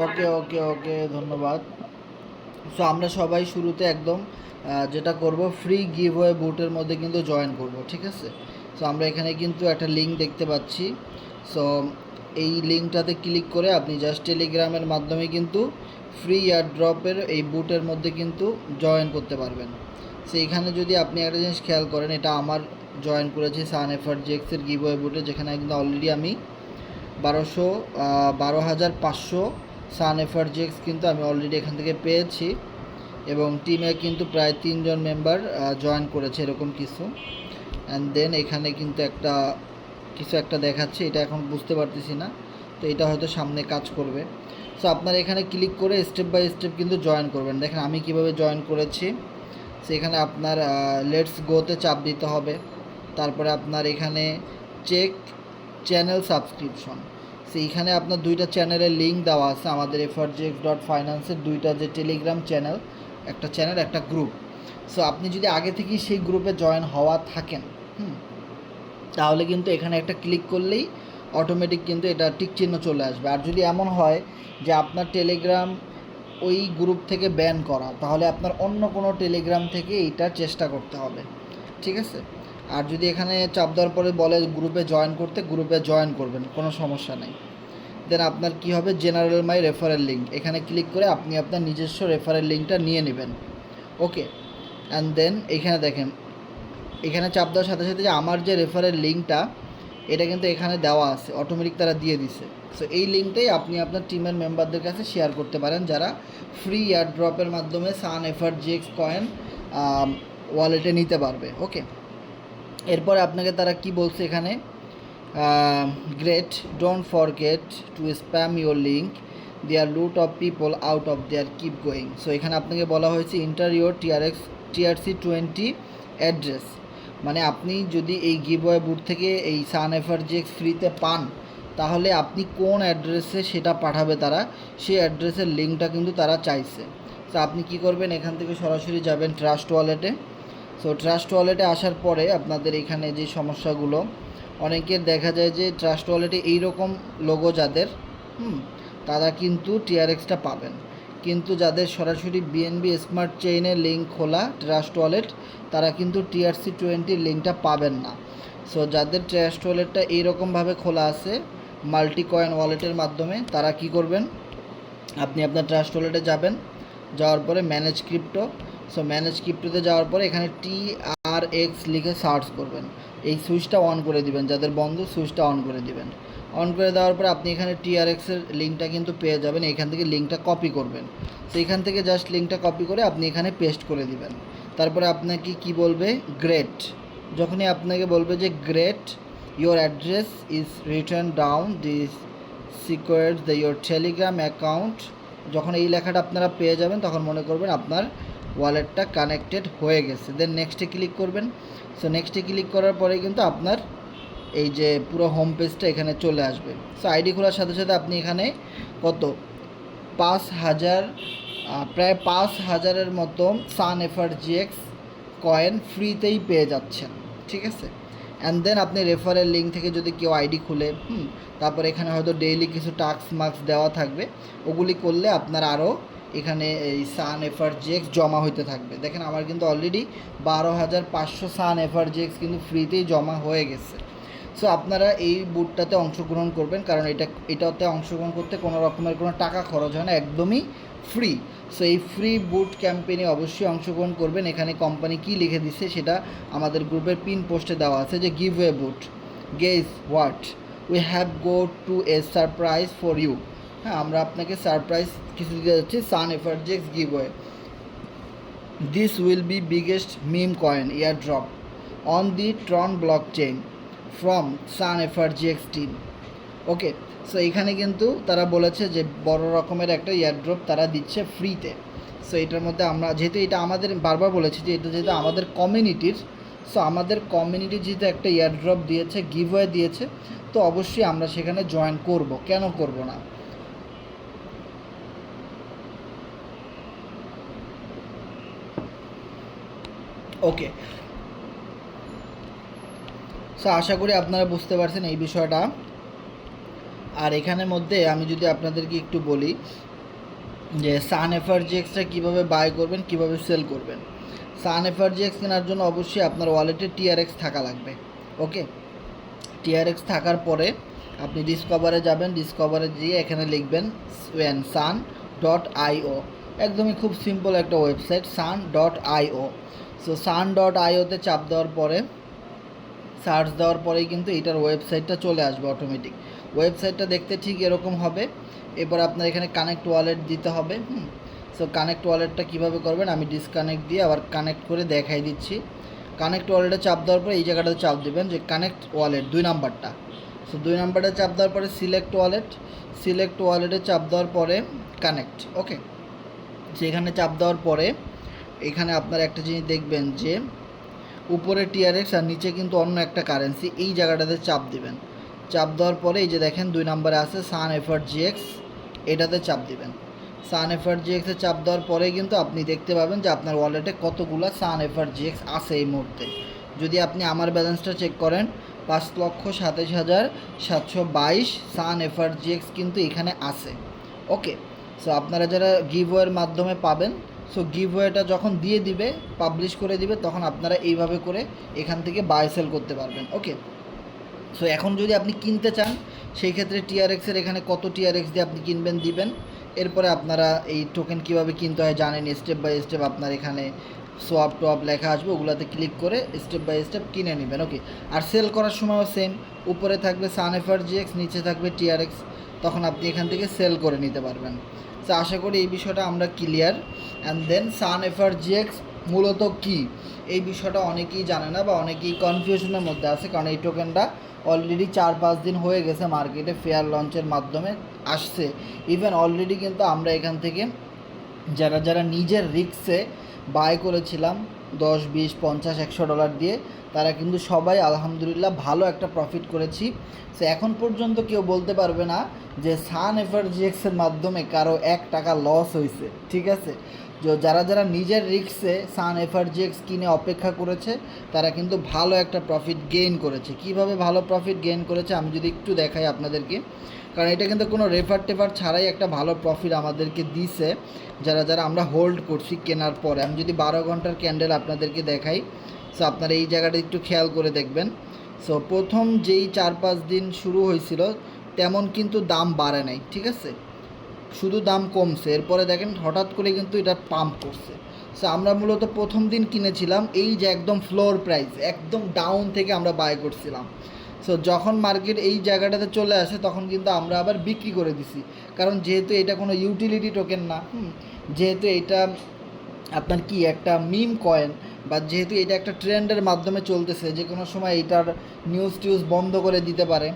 ওকে ওকে ওকে, ধন্যবাদ। সো আমরা সবাই শুরুতে একদম যেটা করব, ফ্রি গিভওয়ে বুটের মধ্যে কিন্তু জয়েন করব, ঠিক আছে? সো আমরা এখানে কিন্তু একটা লিঙ্ক দেখতে পাচ্ছি। সো এই লিঙ্কটাতে ক্লিক করে আপনি জাস্ট টেলিগ্রামের মাধ্যমে কিন্তু ফ্রি এয়ারড্রপের এই বুটের মধ্যে কিন্তু জয়েন করতে পারবেন। সো এইখানে যদি আপনি একটা জিনিস খেয়াল করেন, এটা আমার জয়েন করেছি সান এফার জেক্সের গিভওয়ে বুটে, যেখানে কিন্তু অলরেডি আমি 12,500 সান এফার জেক্স কিন্তু আমি অলরেডি এখান থেকে পেয়েছি, এবং টিমে কিন্তু প্রায় 3জন মেম্বার জয়েন করেছে এরকম কিছু। অ্যান্ড দেন এখানে কিন্তু কিছু একটা দেখাচ্ছে, এটা এখন বুঝতে পারতেছি না, তো এটা হয়তো সামনে কাজ করবে। সো আপনারা এখানে ক্লিক করে স্টেপ বাই স্টেপ কিন্তু জয়েন করবেন। দেখেন আমি কিভাবে জয়েন করেছি। সেখানে আপনার লেটস গোতে চাপ দিতে হবে। তারপরে আপনার এখানে চেক চ্যানেল সাবস্ক্রিপশন, সেইখানে আপনার 2টা চ্যানেলের লিঙ্ক দেওয়া আছে আমাদের FRJX.Finance-এর 2টা যে টেলিগ্রাম চ্যানেল, একটা চ্যানেল একটা গ্রুপ। সো আপনি যদি আগে থেকেই সেই গ্রুপে জয়েন হওয়া থাকেন, তাহলে কিন্তু এখানে একটা ক্লিক করলেই অটোমেটিক কিন্তু এটা টিক চিহ্ন চলে আসবে। আর যদি এমন হয় যে আপনার টেলিগ্রাম ওই গ্রুপ থেকে ব্যান করা, তাহলে আপনার অন্য কোনো টেলিগ্রাম থেকে এইটার চেষ্টা করতে হবে, ঠিক আছে? আর যদি এখানে চাপ দেওয়ার পরে বলে গ্রুপে জয়েন করতে, গ্রুপে জয়েন করবেন, কোনো সমস্যা নেই। দেন আপনার কি হবে, জেনারেল মাই রেফারেল লিঙ্ক, এখানে ক্লিক করে আপনি আপনার নিজস্ব রেফারেল লিঙ্কটা নিয়ে নেবেন। ওকে, অ্যান্ড দেন এখানে দেখেন, এখানে চাপ দেওয়ার সাথে সাথে যে আমার যে রেফারেল লিঙ্কটা, এটা কিন্তু এখানে দেওয়া আছে, অটোমেটিক তারা দিয়ে দিছে। সো এই লিঙ্কটাই আপনি আপনার টিমের মেম্বারদের কাছে শেয়ার করতে পারেন, যারা ফ্রি এয়ারড্রপের মাধ্যমে সান এফআরজিএক্স কয়েন ওয়ালেটে নিতে পারবে। ওকে, এরপরে আপনাকে তারা কি বলছে এখানে, great, don't forget to spam your link, there lot of people out of there, keep going. So এখানে আপনাকে বলা হয়েছে ইন্টার ইউর TRC20 অ্যাড্রেস, মানে আপনি যদি এই গিভওয়ে বুট থেকে এই সান এফআরজিএক্স ফ্রিতে পান, তাহলে আপনি কোন অ্যাড্রেসে সেটা পাঠাবে তারা, সেই অ্যাড্রেসের লিঙ্কটা কিন্তু তারা চাইছে। তো আপনি কি করবেন, এখান থেকে সরাসরি যাবেন ট্রাস্ট ওয়ালেটে। সো ট্রাস্ট ওয়ালেটে আসার পরে আপনাদের এখানে যে সমস্যাগুলো, অনেকের দেখা যায় যে ট্রাস্ট ওয়ালেটে এইরকম লোগো যাদের, তারা কিন্তু টিআরএক্সটা পাবেন, কিন্তু যাদের সরাসরি বিএনবি স্মার্ট চেইনের লিঙ্ক খোলা ট্রাস্ট ওয়ালেট, তারা কিন্তু TRC20 লিঙ্কটা পাবেন না। সো যাদের ট্রাস্ট ওয়ালেটটা এইরকমভাবে খোলা আছে মাল্টি কয়েন ওয়ালেটের মাধ্যমে, তারা কি করবেন, আপনি আপনার ট্রাস্ট ওয়ালেটে যাবেন, যাওয়ার পরে ম্যানেজ ক্রিপ্টো। সো ম্যানেজ ক্রিপ্টোতে যাওয়ার পরে এখানে TRX লিখে সার্চ করবেন, এই সুইচটা অন করে দিবেন, যাদের বন্ধ সুইচটা অন করে দিবেন। অন করে দেওয়ার পরে আপনি এখানে TRX-এর লিঙ্কটা কিন্তু পেয়ে যাবেন, এখান থেকে লিঙ্কটা কপি করবেন। তো এখান থেকে জাস্ট লিঙ্কটা কপি করে আপনি এখানে পেস্ট করে দিবেন। তারপরে আপনাকে কি বলবে, গ্রেট, যখনই আপনাকে বলবে যে great your address is written down this secured your Telegram account, যখন এই লেখাটা আপনারা পেয়ে যাবেন, তখন মনে করবেন আপনার ওয়ালেটটা কানেক্টেড হয়ে গেছে। দেন নেক্সটে ক্লিক করবেন। সো নেক্সটে ক্লিক করার পরে কিন্তু আপনার এই যে পুরো হোম পেজটা এখানে চলে আসবে। সো আইডি খোলার সাথে সাথে আপনি এখানে কত 5,000, প্রায় 5,000-এর মতো সান এফআরজিএক্স কয়েন ফ্রিতেই পেয়ে যাচ্ছেন, ঠিক আছে? অ্যান্ড দেন আপনি রেফারেল লিঙ্ক থেকে যদি কেউ আইডি খুলে, তারপর এখানে হয়তো ডেইলি কিছু টাস্ক মার্কস দেওয়া থাকবে, ওগুলি করলে আপনার আরও এখানে এই সান এফআরজিএক্স জমা হইতে থাকবে। দেখেন আমার কিন্তু অলরেডি 12,500 সান এফআরজিএক্স কিন্তু ফ্রিতেই জমা হয়ে গেছে। সো আপনারা এই বুটটাতে অংশগ্রহণ করবেন, কারণ এটাতে অংশগ্রহণ করতে কোনো রকমের কোনো টাকা খরচ হয় না, একদমই ফ্রি। সো এই ফ্রি বুট ক্যাম্পেইনে অবশ্যই অংশগ্রহণ করবেন। এখানে কোম্পানি কী লিখে দিচ্ছে সেটা আমাদের গ্রুপের পিন পোস্টে দেওয়া আছে, যে giveaway boot, guess what, we have go to a surprise for you. হ্যাঁ, আমরা আপনাকে সারপ্রাইজ কিছু দিতে যাচ্ছি, Sun FRGX giveaway. This will be biggest meme coin year drop on the Tron blockchain from Sun FRGX team. Okay, so এখানে কিন্তু তারা বলেছে যে বড় রকমের একটা ইয়ারড্রপ তারা দিচ্ছে ফ্রিতে। সো এটার মধ্যে আমরা যেহেতু এটা আমাদের বারবার বলেছি যে এটা যেহেতু আমাদের কমিউনিটির, সো আমাদের কমিউনিটি যেহেতু একটা ইয়ারড্রপ দিয়েছে, গিভওয়ে দিয়েছে, তো অবশ্যই আমরা সেখানে জয়েন করব, কেন করব না। ওকে, সো আশা করি আপনারা বুঝতে পারছেন এই বিষয়টা। আর এখানের মধ্যে আমি যদি আপনাদেরকে একটু বলি যে সান এফআরজিএক্সটা কীভাবে বাই করবেন, কীভাবে সেল করবেন। সান এফআরজিএক্স কেনার জন্য অবশ্যই আপনার ওয়ালেটে টিআরএক্স থাকা লাগবে। ওকে, টিআরএক্স থাকার পরে আপনি ডিসকভারে যাবেন, ডিসকভারে গিয়ে এখানে লিখবেন sun.io। একদমই খুব সিম্পল একটা ওয়েবসাইট sun.io। সো sun.ioতে চাপ দেওয়ার পরে সার্চ দেওয়ার পরেই কিন্তু এটার ওয়েবসাইটটা চলে আসবে অটোমেটিক। ওয়েবসাইটটা দেখতে ঠিক এরকম হবে। এরপর আপনার এখানে কানেক্ট ওয়ালেট দিতে হবে। সো কানেক্ট ওয়ালেটটা কীভাবে করবেন আমি ডিসকানেক্ট দিয়ে আবার কানেক্ট করে দেখাই দিচ্ছি। কানেক্ট ওয়ালেটে চাপ দেওয়ার পরে এই জায়গাটাতে চাপ দেবেন যে কানেক্ট ওয়ালেট 2 নাম্বারটা। সো 2 নাম্বারটা চাপ দেওয়ার পরে সিলেক্ট ওয়ালেটে চাপ দেওয়ার পরে কানেক্ট। ওকে, সেখানে চাপ দেওয়ার পরে এখানে আপনারা একটা জিনিস দেখবেন যে উপরে টিআরএক্স আর নিচে কিন্তু অন্য একটা কারেন্সি, এই জায়গাটাতে চাপ দিবেন। চাপ দেওয়ার পরে এই যে দেখেন 2 নাম্বারে আছে সান এফআরজিএক্স, এটাতে চাপ দিবেন। সান এফআরজিএক্সে চাপ দেওয়ার পরে কিন্তু আপনি দেখতে পাবেন যে আপনার ওয়ালেটে কতগুলো সান এফআরজিএক্স আছে এই মুহূর্তে। যদি আপনি আমার ব্যালেন্সটা চেক করেন 5,27,722 সান এফআরজিএক্স কিন্তু এখানে আছে। ওকে, সো আপনারা যারা গিভওয়ের মাধ্যমে পাবেন, সো গিভওয়েটা যখন দিয়ে দিবে, পাবলিশ করে দিবে, তখন আপনারা এইভাবে করে এখান থেকে বাই সেল করতে পারবেন। ওকে, সো এখন যদি আপনি কিনতে চান সেই ক্ষেত্রে টিআরএক্সের এখানে কত টিআরএক্স দিয়ে আপনি কিনবেন দিবেন। এরপরে আপনারা এই টোকেন কীভাবে কিনতে হয় জানেন, স্টেপ বাই স্টেপ আপনার এখানে সোয়াপ টোয়াপ লেখা আসবে, ওগুলোতে ক্লিক করে স্টেপ বাই স্টেপ কিনে নেবেন। ওকে, আর সেল করার সময়ও সেম, উপরে থাকবে সান এফআরজিএক্স, নিচে থাকবে টিআরএক্স, তখন আপনি এখান থেকে সেল করে নিতে পারবেন। তো আশা করি এই বিষয়টা আমরা ক্লিয়ার। অ্যান্ড দেন সান এফআরজিএক্স মূলত কী, এই বিষয়টা অনেকেই জানে না বা অনেকেই কনফিউশনের মধ্যে আছে, কারণ এই টোকেনটা অলরেডি 4-5 দিন হয়ে গেছে মার্কেটে ফেয়ার লঞ্চের মাধ্যমে আসছে। ইভেন অলরেডি কিন্তু আমরা এখান থেকে যারা নিজের রিস্কে বাই করেছিলাম 10, 20, 50, $100 দিয়ে, তারা কিন্তু সবাই আলহামদুলিল্লাহ ভালো একটা প্রফিট করেছি। সো এখন পর্যন্ত কেউ বলতে পারবে না যে সান এফআরজিএক্সের মাধ্যমে কারো $1 লস হয়েছে। ঠিক আছে, যারা নিজের রিস্কে সান এফআরজিএক্স কিনে অপেক্ষা করেছে তারা কিন্তু ভালো একটা প্রফিট গেইন করেছে। কিভাবে ভালো প্রফিট গেইন করেছে আমি যদি একটু দেখাই আপনাদেরকে, কারণ এটা কিন্তু কোনো রেফার ছাড়াই একটা ভালো প্রফিট আমাদেরকে দিছে যারা আমরা হোল্ড করছি কেনার পরে। আমি যদি 12 ঘন্টার ক্যান্ডেল আপনাদেরকে দেখাই, সো আপনারা এই জায়গাটা একটু খেয়াল করে দেখবেন। সো প্রথম যেই 4-5 দিন শুরু হয়েছিল তেমন কিন্তু দাম বাড়ে নাই, ঠিক আছে, শুধু দাম কমছে। এরপরে দেখেন হঠাৎ করে কিন্তু এটা পাম্প করছে। সো আমরা মূলত প্রথম দিন কিনেছিলাম এই যে একদম ফ্লোর প্রাইস, একদম ডাউন থেকে আমরা বাই করছিলাম। সো যখন মার্কেট এই জায়গাটাতে চলে আসে তখন কিন্তু আমরা আবার বিক্রি করে দিছি, কারণ যেহেতু এটা কোনো ইউটিলিটি টোকেন না, যেহেতু এটা আপনার কি একটা মিম কয়েন, বা যেহেতু এটা একটা ট্রেন্ডের মাধ্যমে চলতেছে, যে কোনো সময় এটার নিউজ বন্ধ করে দিতে পারে,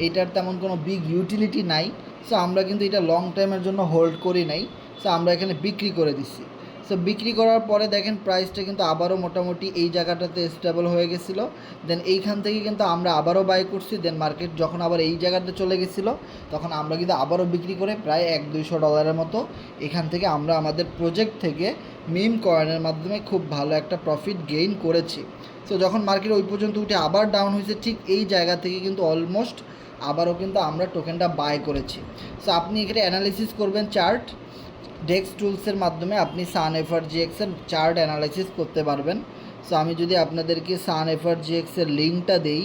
এইটার তেমন কোনো বিগ ইউটিলিটি নাই। সো আমরা কিন্তু এটা লং টাইমের জন্য হোল্ড করি নাই, সো আমরা এখানে বিক্রি করে দিচ্ছি। সো বিক্রি করার পরে দেখেন প্রাইসটা কিন্তু আবারও মোটামুটি এই জায়গাটাতে স্টেবল হয়ে গেছিলো। দেন এইখান থেকে কিন্তু আমরা আবারও বাই করছি। দেন মার্কেট যখন আবার এই জায়গাতে চলে গেছিলো তখন আমরা কিন্তু আবারও বিক্রি করে প্রায় $100-200 মতো এখান থেকে আমরা আমাদের প্রজেক্ট থেকে মিম কয়েনের মাধ্যমে খুব ভালো একটা প্রফিট গেইন করেছি। সো যখন মার্কেট ওই পর্যন্ত উঠে আবার ডাউন হয়েছে, ঠিক এই জায়গা থেকে কিন্তু অলমোস্ট আবারও কিন্তু আমরা টোকেনটা বাই করেছি। সো আপনি এখানে অ্যানালিসিস করবেন চার্ট, ডেক্স টুলসের মাধ্যমে আপনি সান এফআরজিএক্সের চার্ট অ্যানালাইসিস করতে পারবেন। সো আমি যদি আপনাদেরকে সান এফআরজিএক্সের লিঙ্কটা দেই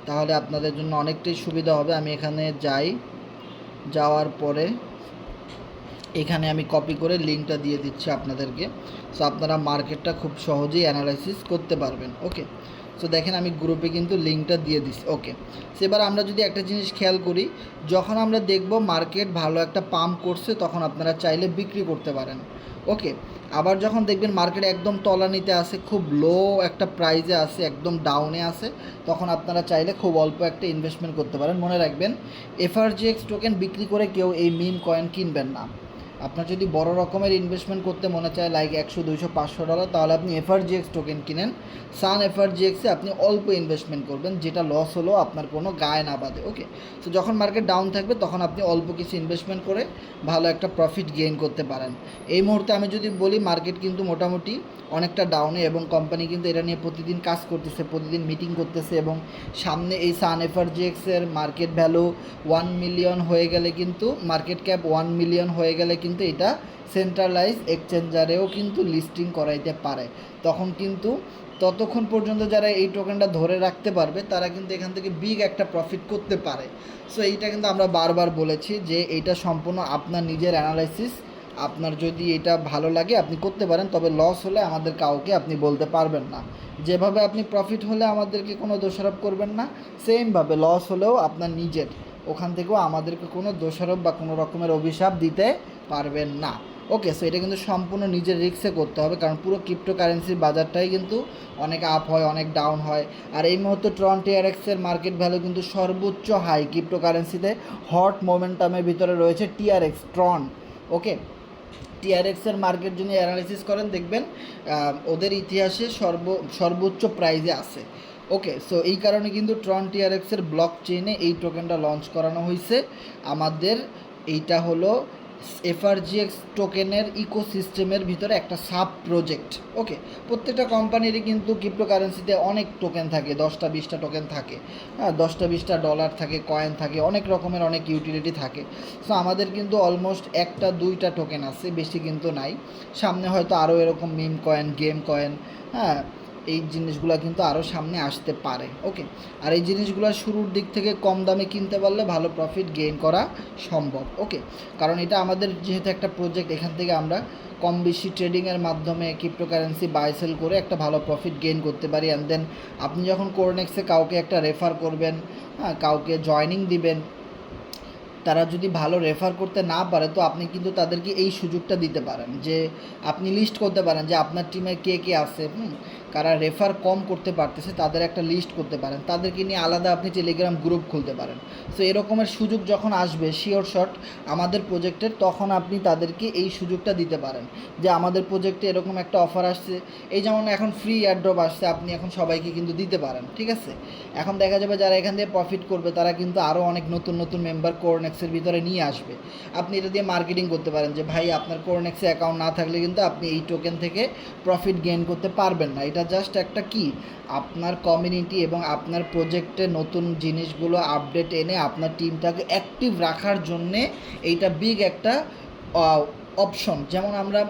তাহলে আপনাদের জন্য অনেকটাই সুবিধা হবে। আমি এখানে যাওয়ার পরে এখানে আমি কপি করে লিঙ্কটা দিয়ে দিচ্ছি আপনাদেরকে। সো আপনারা মার্কেটটা খুব সহজেই অ্যানালাইসিস করতে পারবেন। ওকে, সো দেখেন আমি গ্রুপে কিন্তু লিঙ্কটা দিয়ে দিচ্ছি। ওকে, সো এবার আমরা যদি একটা জিনিস খেয়াল করি, যখন আমরা দেখব মার্কেট ভালো একটা পাম্প করছে তখন আপনারা চাইলে বিক্রি করতে পারেন। ওকে, আবার যখন দেখবেন মার্কেট একদম তলানিতে আসে, খুব লো একটা প্রাইজে আসে, একদম ডাউনে আসে, তখন আপনারা চাইলে খুব অল্প একটা ইনভেস্টমেন্ট করতে পারেন। মনে রাখবেন এফআরজিএক্স টোকেন বিক্রি করে কেউ এই মিম কয়েন কিনবেন না। আপনার যদি বড় রকমের ইনভেস্টমেন্ট করতে মনে চায় লাইক 100, 200, $500, তাহলে আপনি এফআরজিএক্স টোকেন কিনেন। সান এফআরজিএক্সে আপনি অল্প ইনভেস্টমেন্ট করবেন, যেটা লস হলেও আপনার কোনো গায়ে না বাঁধে। ওকে, তো যখন মার্কেট ডাউন থাকবে তখন আপনি অল্প কিছু ইনভেস্টমেন্ট করে ভালো একটা প্রফিট গেইন করতে পারেন। এই মুহূর্তে আমি যদি বলি, মার্কেট কিন্তু মোটামুটি অনেকটা ডাউনে, এবং কোম্পানি কিন্তু এটা নিয়ে প্রতিদিন কাজ করতেছে, প্রতিদিন মিটিং করতেছে, এবং সামনে এই সান এফআরজিএক্সের মার্কেট ভ্যালু 1 মিলিয়ন হয়ে গেলে কিন্তু, মার্কেট ক্যাপ 1 মিলিয়ন হয়ে গেলে কিন্তু এটা সেন্ট্রালাইজ এক্সচেঞ্জারেও কিন্তু লিস্টিং করাইতে পারে। তখন কিন্তু ততক্ষণ পর্যন্ত যারা এই টোকেনটা ধরে রাখতে পারবে তারা কিন্তু এখান থেকে বিগ একটা প্রফিট করতে পারে। সো এইটা কিন্তু আমরা বারবার বলেছি যে এইটা সম্পূর্ণ আপনার নিজের অ্যানালাইসিস। আপনার যদি এটা ভালো লাগে আপনি করতে পারেন, তবে লস হলে আমাদের কাউকে আপনি বলতে পারবেন না। যেভাবে আপনি প্রফিট হলে আমাদেরকে কোনো দোষারোপ করবেন না, সেমভাবে লস হলেও আপনার নিজের ওখান থেকেও আমাদেরকে কোনো দোষারোপ বা কোনো রকমের অভিশাপ দিতে পারবেন না। ওকে, সো এটা কিন্তু সম্পূর্ণ নিজের রিস্কে করতে হবে, কারণ পুরো ক্রিপ্টোকারেন্সির বাজারটাই কিন্তু অনেক আপ হয়, অনেক ডাউন হয়। আর এই মুহূর্তে ট্রন টিআরএক্সের মার্কেট ভ্যালু কিন্তু সর্বোচ্চ হাই ক্রিপ্টোকারেন্সিতে হট মোমেন্টামের ভিতরে রয়েছে টিআরএক্স, ট্রন। ওকে, টিআরএক্সের মার্কেট যদি অ্যানালিসিস করেন দেখবেন ওদের ইতিহাসে সর্বোচ্চ প্রাইজে আছে। ওকে, সো এই কারণে কিন্তু ট্রন টিআরএক্সের ব্লক চেইনে এই টোকেনটা লঞ্চ করানো হয়েছে। আমাদের এইটা হলো এফআরজিএক্স টোকেনের ইকোসিস্টেমের ভিতরে একটা সাব প্রজেক্ট। ওকে, প্রত্যেকটা কোম্পানিরই কিন্তু ক্রিপ্টোকারেন্সিতে অনেক টোকেন থাকে, 10টা 20টা টোকেন থাকে, হ্যাঁ, 10টা 20টা ডলার থাকে, কয়েন থাকে, অনেক রকমের অনেক ইউটিলিটি থাকে। সো আমাদের কিন্তু অলমোস্ট 1টা 2টা টোকেন আছে, বেশি কিন্তু নাই। সামনে হয়তো আরও এরকম মিম কয়েন, গেম কয়েন, হ্যাঁ, এই জিনিসগুলো কিন্তু আরও সামনে আসতে পারে। ওকে, আর এই জিনিসগুলো শুরুর দিক থেকে কম দামে কিনতে পারলে ভালো প্রফিট গেইন করা সম্ভব। ওকে, কারণ এটা আমাদের যেহেতু একটা প্রজেক্ট, এখান থেকে আমরা কম বেশি ট্রেডিংয়ের মাধ্যমে ক্রিপ্টোকারেন্সি বাই সেল করে একটা ভালো প্রফিট গেইন করতে পারি। অ্যান্ড দেন আপনি যখন কোরনেক্সে কাউকে একটা রেফার করবেন, হ্যাঁ, কাউকে জয়নিং দিবেন, তারা যদি ভালো রেফার করতে না পারে তো আপনি কিন্তু তাদেরকে এই সুযোগটা দিতে পারেন যে আপনি লিস্ট করতে পারেন যে আপনার টিমে কে কে আছে, কারা রেফার কম করতে পারতেছে তাদের একটা লিস্ট করতে পারেন, তাদেরকে নিয়ে আলাদা আপনি টেলিগ্রাম গ্রুপ খুলতে পারেন। সো এরকমের সুযোগ যখন আসবে শিওর শট আমাদের প্রজেক্টের, তখন আপনি তাদেরকে এই সুযোগটা দিতে পারেন যে আমাদের প্রজেক্টে এরকম একটা অফার আসছে, এই যেমন এখন ফ্রি এয়ারড্রপ আসছে, আপনি এখন সবাইকে কিন্তু দিতে পারেন। ঠিক আছে, এখন দেখা যাবে যারা এখান থেকে প্রফিট করবে তারা কিন্তু আরও অনেক নতুন নতুন মেম্বার কোরনেক্সের ভিতরে নিয়ে আসবে। আপনি এটা দিয়ে মার্কেটিং করতে পারেন যে ভাই আপনার কোরনেক্সে অ্যাকাউন্ট না থাকলে কিন্তু আপনি এই টোকেন থেকে প্রফিট গেইন করতে পারবেন না। এটা জাস্ট একটা কি আপনার কমিউনিটি এবং আপনার প্রজেক্টে নতুন জিনিসগুলো আপডেট এনে আপনার টিমটাকে অ্যাক্টিভ রাখার জন্যে এইটা বিগ একটা অপশন। যেমন আমরা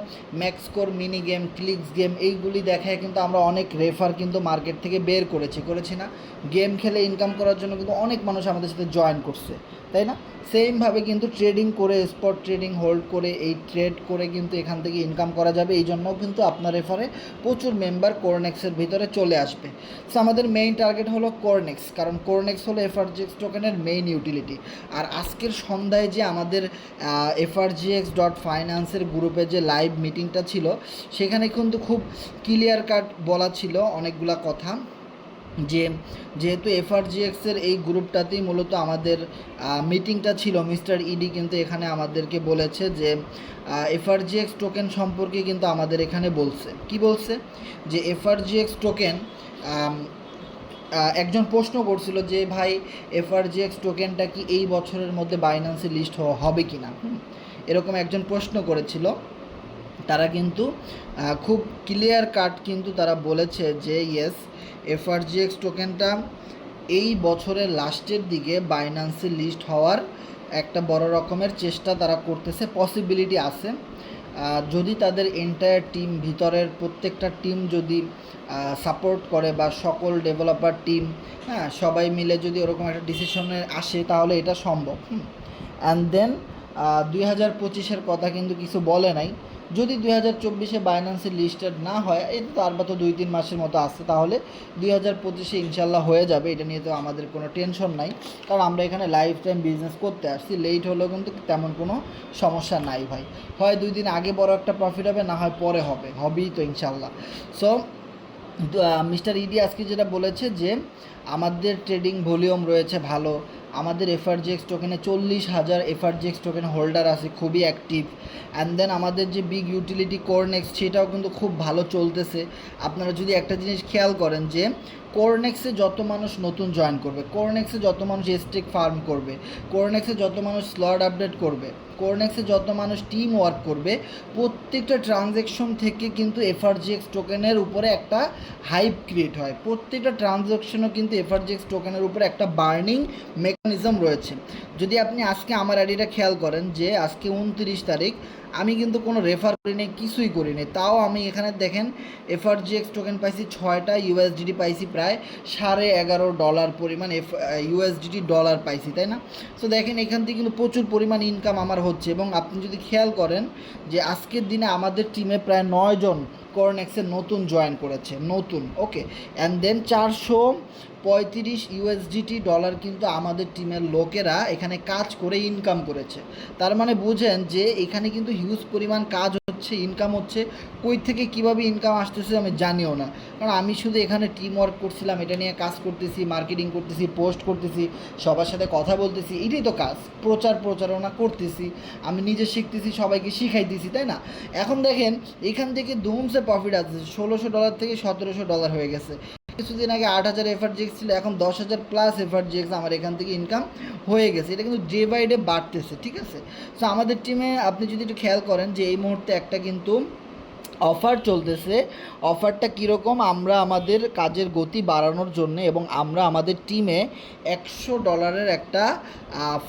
ম্যাক্সকোর, মিনি গেম, ক্লিক্স গেম, এইগুলি দেখায় কিন্তু আমরা অনেক রেফার কিন্তু মার্কেট থেকে বের করেছি না? গেম খেলে ইনকাম করার জন্য কিন্তু অনেক মানুষ আমাদের সাথে জয়েন করছে, তাই না? সেমভাবে কিন্তু ট্রেডিং করে, স্পট ট্রেডিং হোল্ড করে, এই ট্রেড করে কিন্তু এখান থেকে ইনকাম করা যাবে। এই জন্যও কিন্তু আপনার রেফারে প্রচুর মেম্বার কোরনেক্সের ভিতরে চলে আসবে। সো আমাদের মেইন টার্গেট হলো কোরনেক্স, কারণ কোরনেক্স হলো এফআরজিএক্স টোকেনের মেইন ইউটিলিটি। আর আজকের সন্ধ্যায় যে আমাদের FRGX.finance গ্রুপে যে লাইভ মিটিংটা ছিল সেখানে কিন্তু খুব ক্লিয়ার কাট বলা ছিল অনেকগুলা কথা, যে যেহেতু এফআরজিএক্সের এই গ্রুপটাতেই মূলত আমাদের মিটিংটা ছিল, মিস্টার ইডি কিন্তু এখানে আমাদেরকে বলেছে যে এফআরজিএক্স টোকেন সম্পর্কে কিন্তু আমাদের এখানে বলছে, কি বলছে, যে এফআরজিএক্স টোকেন, একজন প্রশ্ন করছিল যে ভাই এফআরজিএক্স টোকেনটা কি এই বছরের মধ্যে বাইন্যান্সে লিস্ট হবে কি না, এরকম একজন প্রশ্ন করেছিল। তারা কিন্তু খুব ক্লিয়ার কাট কিন্তু তারা বলেছে যে ইয়েস, এফআরজিএক্স টোকেনটা এই বছরের লাস্টের দিকে বাইন্যান্সে লিস্ট হওয়ার একটা বড় রকমের চেষ্টা তারা করতেছে, পসিবিলিটি আছে। যদি তাদের এন্টায়ার টিম, ভিতরের প্রত্যেকটা টিম যদি সাপোর্ট করে বা সকল ডেভেলপার টিম, হ্যাঁ, সবাই মিলে যদি ওরকম একটা ডিসিশনে আসে তাহলে এটা সম্ভব। অ্যান্ড দেন 2025-এর কথা কিন্তু কিছু বলে নাই। যদি 2024-এ বাইন্যান্সে লিস্টেড না হয়, এটা তো আর তো 2-3 মাসের মতো আসছে, তাহলে 2025-এ ইনশাল্লাহ হয়ে যাবে। এটা নিয়ে তো আমাদের কোনো টেনশন নাই, কারণ আমরা এখানে লাইফ টাইম বিজনেস করতে আসছি। লেট হলেও কিন্তু তেমন কোনো সমস্যা নাই ভাই, হয় 2 দিন আগে বড় একটা প্রফিট হবে, না হয় পরে হবেই তো ইনশাল্লাহ। সো মিস্টার ইডি আজকে যেটা বলেছে যে আমাদের ট্রেডিং ভলিউম রয়েছে ভালো, আমাদের এফআরজিএক্স টোকেনে 40,000 এফআরজিএক্স টোকেন হোল্ডার আছে, খুবই অ্যাক্টিভ। অ্যান্ড দেন আমাদের যে বিগ ইউটিলিটি কোরনেক্স সেটাও কিন্তু খুব ভালো চলতেছে। আপনারা যদি একটা জিনিস খেয়াল করেন যে কোরনেক্সে যত মানুষ নতুন জয়েন করবে, কোরনেক্সে যত মানুষ স্টেক ফার্ম করবে, কোরনেক্সে যত মানুষ স্লট আপডেট করবে, কোরনেক্সে যত মানুষ টিম ওয়ার্ক করবে, প্রত্যেকটা ট্রানজ্যাকশন থেকে কিন্তু এফআরজিএক্স টোকেনের উপরে একটা হাইপ ক্রিয়েট হয়। প্রত্যেকটা ট্রানজ্যাকশনও কিন্তু এফআরজিএক্স টোকেনের উপরে একটা বার্নিং মেকানিজম রয়েছে। যদি আপনি আজকে আমার আইডিটা খেয়াল করেন যে আজকে 29 তারিখ, আমি কিন্তু কোনো রেফার করিনি, কিছুই করিনি, তাও আমি এখানে দেখেন এফআরজিএক্স টোকেন পাইছি 6টা, ইউএসডিটি পাইছি প্রায় $11.5 পরিমাণ ইউএসডিটি ডলার পাইছি, তাই না? সো দেখেন এখান থেকে কিন্তু প্রচুর পরিমাণ ইনকাম আমার হচ্ছে। এবং আপনি যদি খেয়াল করেন যে আজকের দিনে আমাদের টিমে প্রায় 9 জন কোরনেক্সে নতুন জয়েন করেছে, নতুন, ওকে। অ্যান্ড দেন 435 ইউএসডিটি ডলার কিন্তু আমাদের টিমের লোকেরা এখানে কাজ করে ইনকাম করেছে। তার মানে বুঝেন যে এখানে কিন্তু হিউজ পরিমাণ কাজ হচ্ছে, ইনকাম হচ্ছে। কই থেকে কিভাবে ইনকাম আসতেছে আমি জানিও না, কারণ আমি শুধু এখানে টিম ওয়ার্ক করছিলাম, এটা নিয়ে কাজ করতেছি, মার্কেটিং করতেছি, পোস্ট করতেছি, সবার সাথে কথা বলতেছি, এটাই তো কাজ। প্রচারণা করতেছি, আমি নিজে শিখতেছি, সবাইকে শিখাইতেছি, তাই না? এখন দেখেন এখান থেকে ধুমসে প্রফিট আছে, $1,600 থেকে $1,700 হয়ে গেছে। কিছুদিন আগে 8,000 এফআরজিএক্স ছিল, এখন 10,000 প্লাস এফআরজিএক্স আমার এখান থেকে ইনকাম হয়ে গেছে। এটা কিন্তু ডে বাই ডে বাড়তেছে, ঠিক আছে? সো আমাদের টিমে আপনি যদি একটু খেয়াল করেন যে এই মুহূর্তে একটা কিন্তু অফার চলতেছে। অফারটা কীরকম, আমরা আমাদের কাজের গতি বাড়ানোর জন্য এবং আমরা আমাদের টিমে $100 একটা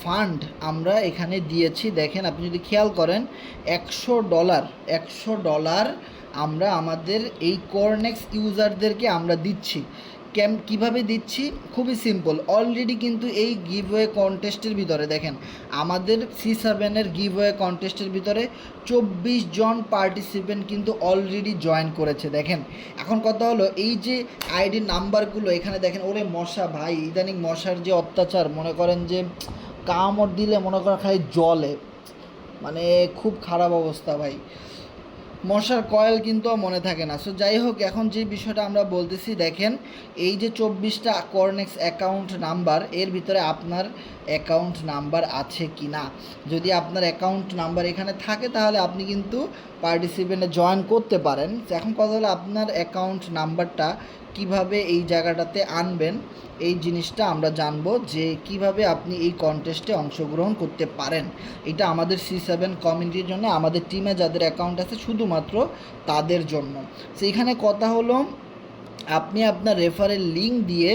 ফান্ড আমরা এখানে দিয়েছি। দেখেন আপনি যদি খেয়াল করেন $100 আমরা আমাদের এই কোরনেক্স ইউজারদেরকে আমরা দিচ্ছি। কীভাবে দিচ্ছি? খুবই সিম্পল। অলরেডি কিন্তু এই গিভওয়ে কন্টেস্টের ভিতরে দেখেন আমাদের C7-এর গিভওয়ে কন্টেস্টের ভিতরে 24 জন পার্টিসিপেন্ট কিন্তু অলরেডি জয়েন করেছে। দেখেন এখন কথা হলো এই যে আইডির নাম্বারগুলো এখানে দেখেন, ওরে মশা ভাই, ইদানিং মশার যে অত্যাচার, মনে করেন যে কামড় দিলে মনে করেন খালি জলে, মানে খুব খারাপ অবস্থা ভাই, মশার কয়েল কিন্তু মনে থাকে না। সো যাই হোক, এখন যে বিষয়টা আমরা বলতেছি, দেখেন এই যে 24টা কোরনেক্স অ্যাকাউন্ট নাম্বার, এর ভিতরে আপনার অ্যাকাউন্ট নাম্বার আছে কি না। যদি আপনার অ্যাকাউন্ট নাম্বার এখানে থাকে তাহলে আপনি কিন্তু পার্টিসিপেন্টে জয়েন করতে পারেন। এখন কথা হলো আপনার অ্যাকাউন্ট নাম্বারটা কিভাবে এই জায়গাটাতে আনবেন, এই জিনিসটা আমরা জানবো যে কিভাবে আপনি এই কন্টেস্টে অংশগ্রহণ করতে পারেন। এটা আমাদের C7 কমিউনিটির জন্য, আমাদের টিমে যাদের অ্যাকাউন্ট আছে শুধুমাত্র তাদের জন্য। সেইখানে কথা হলো আপনি আপনার রেফারের লিঙ্ক দিয়ে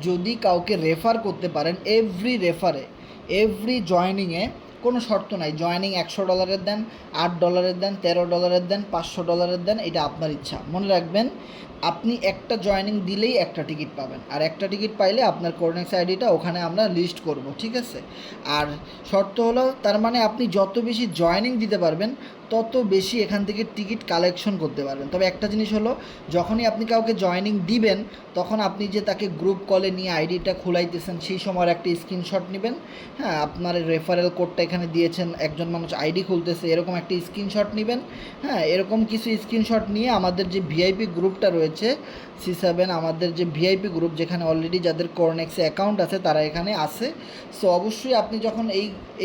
যদি কাউকে রেফার করতে পারেন, এভরি জয়েনিংয়ে কোনো শর্ত নাই, জয়েনিং $100 দেন, $8 দেন, $13 দেন, $500 দেন, এটা আপনার ইচ্ছা। মনে রাখবেন আপনি একটা জয়েনিং দিলেই একটা টিকিট পাবেন, আর একটা টিকিট পাইলে আপনার কোরনেক্স আইডিটা ওখানে আমরা লিস্ট করব, ঠিক আছে? আর শর্ত হলো, তার মানে আপনি যত বেশি জয়েনিং দিতে পারবেন তত বেশি এখান থেকে টিকিট কালেকশন করতে পারবেন। তবে একটা জিনিস হলো, যখনই আপনি কাউকে জয়েনিং দিবেন তখন আপনি যে তাকে গ্রুপ কলে নিয়ে আইডিটা খোলাইতেছেন সেই সময়ের একটা স্ক্রিনশট নেবেন। হ্যাঁ, আপনার রেফারেল কোডটা এখানে দিয়েছেন, একজন মানুষ আইডি খুলতেছে, এরকম একটা স্ক্রিনশট নেবেন। হ্যাঁ, এরকম কিছু স্ক্রিনশট নিয়ে আমাদের যে ভিআইপি গ্রুপটা রয়েছে C7, আমাদের যে ভিআইপি গ্রুপ, যেখানে অলরেডি যাদের কোরনেক্সে অ্যাকাউন্ট আছে তারা এখানে আছে। সো অবশ্যই আপনি যখন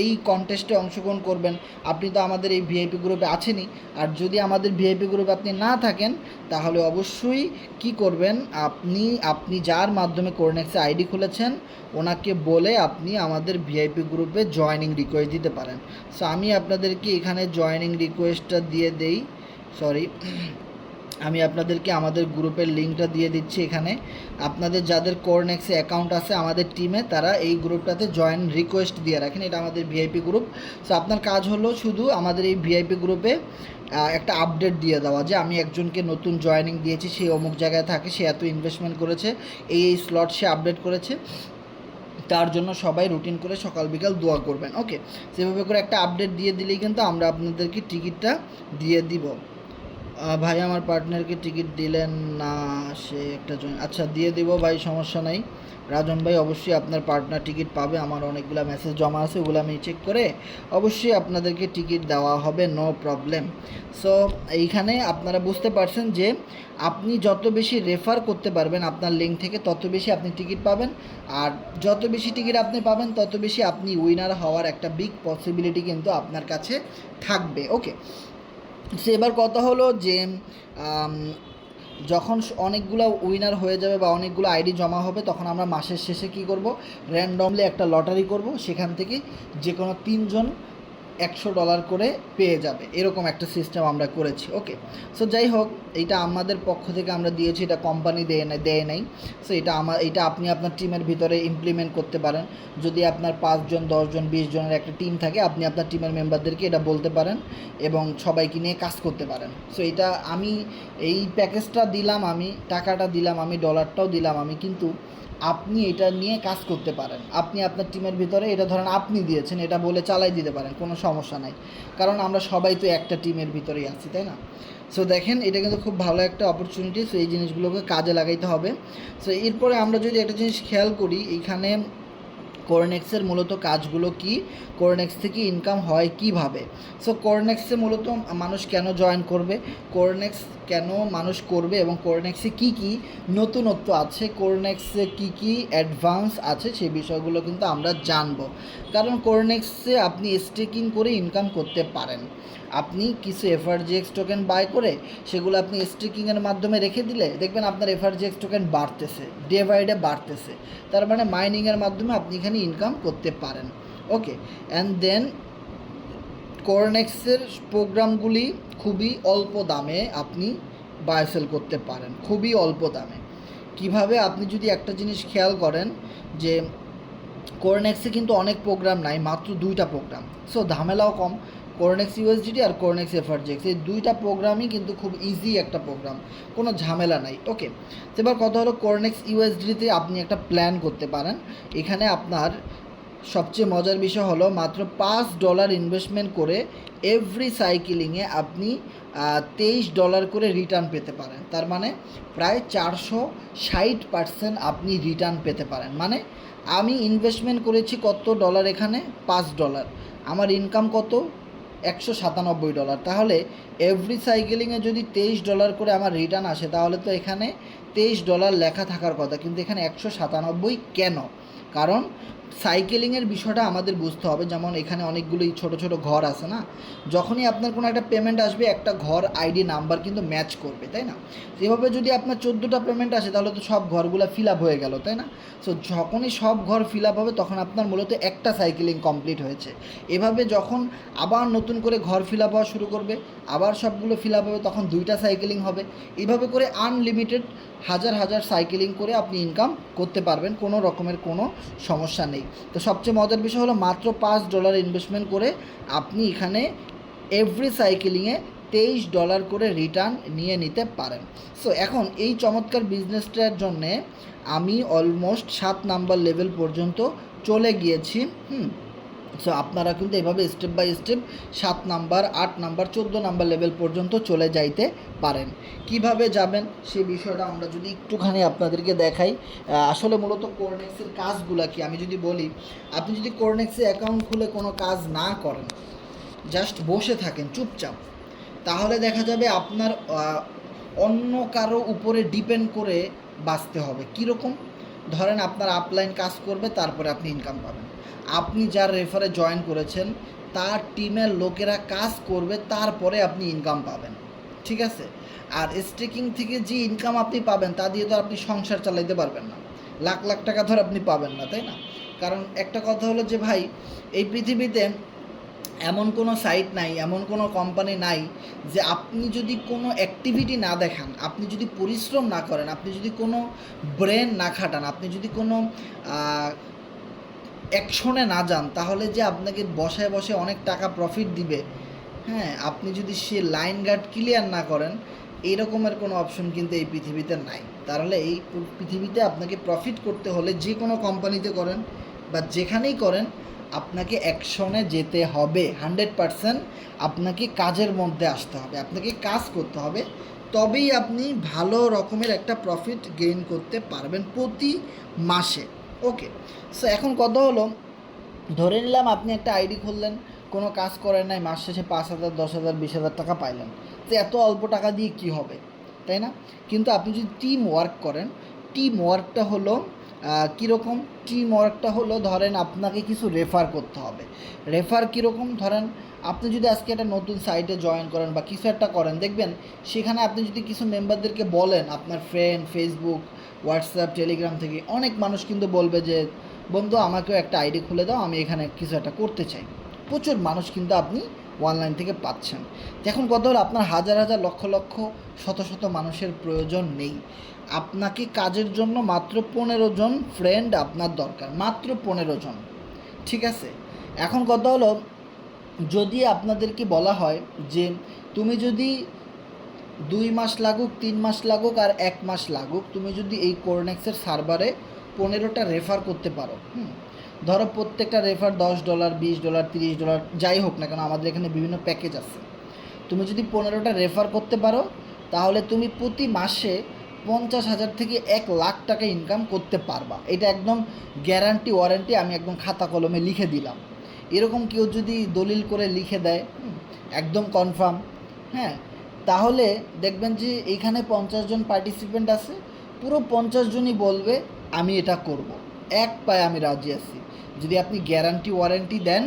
এই কন্টেস্টে অংশগ্রহণ করবেন, আপনি তো আমাদের এই ভিআইপি গ্রুপে আছেনই। আর যদি আমাদের ভিআইপি গ্রুপে আপনি না থাকেন তাহলে অবশ্যই কি করবেন, আপনি যার মাধ্যমে কোরনেক্সে আইডি খুলেছেন ওনাকে বলে আপনি আমাদের ভিআইপি গ্রুপে জয়েনিং রিকোয়েস্ট দিতে পারেন। সো আমি আপনাদেরকে এখানে জয়েনিং রিকোয়েস্টটা দিয়ে দেই, আমি আপনাদেরকে আমাদের গ্রুপের লিঙ্কটা দিয়ে দিচ্ছি। এখানে আপনাদের যাদের কোরনেক্সে অ্যাকাউন্ট আছে আমাদের টিমে, তারা এই গ্রুপটাতে জয়েন রিকোয়েস্ট দিয়ে রাখেন, এটা আমাদের ভিআইপি গ্রুপ। সো আপনার কাজ হলো শুধু আমাদের এই ভিআইপি গ্রুপে একটা আপডেট দিয়ে দেওয়া যে আমি একজনকে নতুন জয়েনিং দিয়েছি, সে অমুক জায়গায় থাকে, সে এত ইনভেস্টমেন্ট করেছে, এই স্লট সে আপডেট করেছে, তার জন্য সবাই রুটিন করে সকাল বিকাল দোয়া করবেন। ওকে, সেভাবে করে একটা আপডেট দিয়ে দিলেই কিন্তু আমরা আপনাদেরকে টিকিটটা দিয়ে দিব। ভাই আমার পার্টনারকে টিকিট দিলেন না, সে একটা জয়েন, আচ্ছা দিয়ে দিব ভাই, সমস্যা নাই, রাজন ভাই অবশ্যই আপনার পার্টনার টিকিট পাবে, আমার অনেকগুলো মেসেজ জমা আছে, ওগুলো আমি চেক করে অবশ্যই আপনাদেরকে টিকিট দেওয়া হবে, নো প্রবলেম। সো এইখানে আপনারা বুঝতে পারছেন যে আপনি যত বেশি রেফার করতে পারবেন আপনার লিঙ্ক থেকে তত বেশি আপনি টিকিট পাবেন, আর যত বেশি টিকিট আপনি পাবেন তত বেশি আপনি উইনার হওয়ার একটা বিগ পসিবিলিটি কিন্তু আপনার কাছে থাকবে। ওকে, সো এবার কথা হলো যে যখন অনেকগুলো উইনার হয়ে যাবে বা অনেকগুলো আইডি জমা হবে তখন আমরা মাসের শেষে কী করব, র্যান্ডমলি একটা লটারি করব, সেখান থেকে যে কোনো 3 জন $100 করে পেয়ে যাবে, এরকম একটা সিস্টেম আমরা করেছি। ওকে, সো যাই হোক, এইটা আমাদের পক্ষ থেকে আমরা দিয়েছি, এটা কোম্পানি দেয় নাই। সো এটা আপনি আপনার টিমের ভিতরে ইমপ্লিমেন্ট করতে পারেন। যদি আপনার 5 জন 10 জন 20 জনের একটা টিম থাকে, আপনি আপনার টিমের মেম্বারদেরকে এটা বলতে পারেন এবং সবাইকে নিয়ে কাজ করতে পারেন। সো এটা আমি এই প্যাকেজটা দিলাম, আমি টাকাটা দিলাম, আমি ডলারটাও দিলাম আমি, কিন্তু আপনি এটা নিয়ে কাজ করতে পারেন। আপনি আপনার টিমের ভিতরে এটা ধরেন আপনি দিয়েছেন, এটা বলে চালাই দিতে পারেন, কোনো সমস্যা নাই, কারণ আমরা সবাই তো একটা টিমের ভিতরেই আছি, তাই না? সো দেখেন, এটা কিন্তু খুব ভালো একটা অপরচুনিটি। সো এই জিনিসগুলোকে কাজে লাগাইতে হবে। সো এরপরে আমরা যদি একটা জিনিস খেয়াল করি, এইখানে কোরনেক্সের মূলত কাজগুলো কি, কোরনেক্স থেকে ইনকাম হয় কিভাবে। সো কোরনেক্সে মূলত মানুষ কেন জয়েন করবে, কোরনেক্স কেন মানুষ করবে, এবং কোরনেক্সে কি কি নতুনত্ব আছে, কোরনেক্সে কি কি অ্যাডভান্স আছে, সেই বিষয়গুলো কিন্তু আমরা জানবো। কারণ কোরনেক্সে আপনি স্টেকিং করে ইনকাম করতে পারেন। আপনি কিছু এফআরজিএক্স টোকেন বাই করে সেগুলো আপনি স্টেকিংয়ের মাধ্যমে রেখে দিলে দেখবেন আপনার এফআরজিএক্স টোকেন বাড়তেছে, ডে বাই ডে বাড়তেছে। তার মানে মাইনিংয়ের মাধ্যমে আপনি এখানে ইনকাম করতে পারেন। ওকে, অ্যান্ড দেন কোরনেক্সের প্রোগ্রামগুলি খুবই অল্প দামে আপনি বাই সেল করতে পারেন, খুবই অল্প দামে। কিভাবে, আপনি যদি একটা জিনিস খেয়াল করেন যে কোরনেক্সে কিন্তু অনেক প্রোগ্রাম নাই, মাত্র 2টা প্রোগ্রাম। সো ঝামেলাও কম। কোরনেক্স ইউএসডিটি আর কোরনেক্স এফআরজিএক্স, এই 2টা প্রোগ্রামই কিন্তু খুব ইজি একটা প্রোগ্রাম, কোনো ঝামেলা নাই। ওকে, এবার কথা হলো কোরনেক্স ইউএসডিতে আপনি একটা প্ল্যান করতে পারেন। এখানে আপনার সবচেয়ে মজার বিষয় হলো মাত্র $5 ইনভেস্টমেন্ট করে এভরি সাইকেলিংয়ে আপনি $23 করে রিটার্ন পেতে পারেন। তার মানে প্রায় 460% আপনি রিটার্ন পেতে পারেন। মানে আমি ইনভেস্টমেন্ট করেছি কত ডলার, এখানে $5, আমার ইনকাম কত, $197। তাহলে এভরি সাইকেলিংয়ে যদি $23 করে আমার রিটার্ন আসে, তাহলে তো এখানে $23 লেখা থাকার কথা, কিন্তু এখানে 197 কেন? কারণ সাইকেলিংয়ের বিষয়টা আমাদের বুঝতে হবে। যেমন এখানে অনেকগুলোই ছোটো ছোটো ঘর আছে না, যখনই আপনার কোনো একটা পেমেন্ট আসবে একটা ঘর আইডি নাম্বার কিন্তু ম্যাচ করবে, তাই না? এভাবে যদি আপনার 14টা পেমেন্ট আসে তাহলে তো সব ঘরগুলো ফিল আপ হয়ে গেল, তাই না? সো যখনই সব ঘর ফিল আপ হবে তখন আপনার মূলত একটা সাইকেলিং কমপ্লিট হয়েছে। এভাবে যখন আবার নতুন করে ঘর ফিল আপ হওয়া শুরু করবে, আবার সবগুলো ফিল আপ হবে, তখন 2টা সাইকেলিং হবে। এভাবে করে আনলিমিটেড হাজার হাজার সাইকেলিং করে আপনি ইনকাম করতে পারবেন, কোনো রকমের কোনো সমস্যা নেই। তো সবচেয়ে মজার বিষয় হলো মাত্র $5 ইনভেস্টমেন্ট করে আপনি এখানে এভরি সাইকেলিংয়ে $23 করে রিটার্ন নিয়ে নিতে পারেন। সো এখন এই চমৎকার বিজনেসটার জন্যে আমি অলমোস্ট 7 নাম্বার লেভেল পর্যন্ত চলে গিয়েছি। সো আপনারা কিন্তু এভাবে step by step 7 number, 8 number, 14 number level পর্যন্ত চলে যাইতে পারেন। কিভাবে যাবেন সেই বিষয়টা আমরা যদি একটুখানি আপনাদেরকে দেখাই। আসলে মূলত কোরনেক্সের কাজগুলো কি আমি যদি বলি, আপনি যদি কোরনেক্সে অ্যাকাউন্ট খুলে কোনো কাজ না করেন, জাস্ট বসে থাকেন চুপচাপ, তাহলে দেখা যাবে আপনার অন্য কারো উপরে ডিপেন্ড করে বাঁচতে হবে। কীরকম? ধরেন আপনার আপলাইন কাজ করবে, তারপরে আপনি ইনকাম পাবেন। আপনি যার রেফারে জয়েন করেছেন তার টিমের লোকেরা কাজ করবে, তারপরে আপনি ইনকাম পাবেন, ঠিক আছে? আর স্টেকিং থেকে যে ইনকাম আপনি পাবেন তা দিয়ে তো আপনি সংসার চালাইতে পারবেন না, লাখ লাখ টাকা ধরে আপনি পাবেন না, তাই না? কারণ একটা কথা হলো যে ভাই, এই পৃথিবীতে এমন কোনো সাইট নাই, এমন কোনো কোম্পানি নাই যে আপনি যদি কোনো অ্যাক্টিভিটি না দেখান, আপনি যদি পরিশ্রম না করেন, আপনি যদি কোনো ব্রেন না খাটান, আপনি যদি কোনো অ্যাকশনে না যান, তাহলে যে আপনাকে বসায় বসে অনেক টাকা প্রফিট দিবে, হ্যাঁ, আপনি যদি সে লাইন গার্ড ক্লিয়ার না করেন, এইরকমের কোনো অপশন কিন্তু এই পৃথিবীতে নাই। তাহলে এই পৃথিবীতে আপনাকে প্রফিট করতে হলে যে কোনো কোম্পানিতে করেন বা যেখানেই করেন, আপনাকে অ্যাকশনে যেতে হবে। 100% আপনাকে কাজের মধ্যে আসতে হবে, আপনাকে কাজ করতে হবে, তবেই আপনি ভালো রকমের একটা প্রফিট গেইন করতে পারবেন প্রতি মাসে। ওকে, সো এখন কথা হলো, ধরে নিলাম আপনি একটা আইডি খুললেন, কোনো কাজ করেন নাই, মাস শেষে 5,000, 10,000, 20,000 টাকা পাইলেন। তো এত অল্প টাকা দিয়ে কি হবে, তাই না? কিন্তু আপনি যদি টিম ওয়ার্ক করেন, টিম ওয়ার্কটা হলো কীরকম? টিম ওয়ার্কটা হলো, ধরেন আপনাকে কিছু রেফার করতে হবে। রেফার কীরকম? ধরেন আপনি যদি আজকে একটা নতুন সাইটে জয়েন করেন বা কিছু একটা করেন, দেখবেন সেখানে আপনি যদি কিছু মেম্বারদেরকে বলেন, আপনার ফ্রেন্ড, ফেসবুক, হোয়াটসঅ্যাপ, টেলিগ্রাম থেকে অনেক মানুষ কিন্তু বলবে যে বন্ধু আমাকেও একটা আইডি খুলে দাও, আমি এখানে কিছু একটা করতে চাই। প্রচুর মানুষ কিন্তু আপনি অনলাইন থেকে পাচ্ছেন। এখন কথা হলো, আপনার হাজার হাজার, লক্ষ লক্ষ, শত শত মানুষের প্রয়োজন নেই। আপনাকে কাজের জন্য মাত্র 15 জন ফ্রেন্ড আপনার দরকার, মাত্র 15 জন। ঠিক আছে? এখন কথা হলো, যদি আপনাদেরকে বলা হয় যে তুমি যদি 2 মাস লাগুক, 3 মাস লাগুক আর 1 মাস লাগুক, তুমি যদি এই কোরনেক্সের সার্ভারে 15টা রেফার করতে পারো, ধরো প্রত্যেকটা রেফার $10, $20, $30 যাই হোক না কেন, আমাদের এখানে বিভিন্ন প্যাকেজ আছে। তুমি যদি 15টা রেফার করতে পারো, তাহলে তুমি প্রতি মাসে 50,000 থেকে 1 লাখ টাকা ইনকাম করতে পারবা। এটা একদম গ্যারান্টি, ওয়ারেন্টি, আমি একদম খাতা কলমে লিখে দিলাম। এরকম কেউ যদি দলিল করে লিখে দেয়, একদম কনফার্ম, হ্যাঁ, তাহলে দেখবেন যে এইখানে 50 জন পার্টিসিপেন্ট আছে, পুরো 50 জনই বলবে আমি এটা করব, এক পায়ে আমি রাজি আছি। যদি আপনি গ্যারান্টি ওয়ারেন্টি দেন,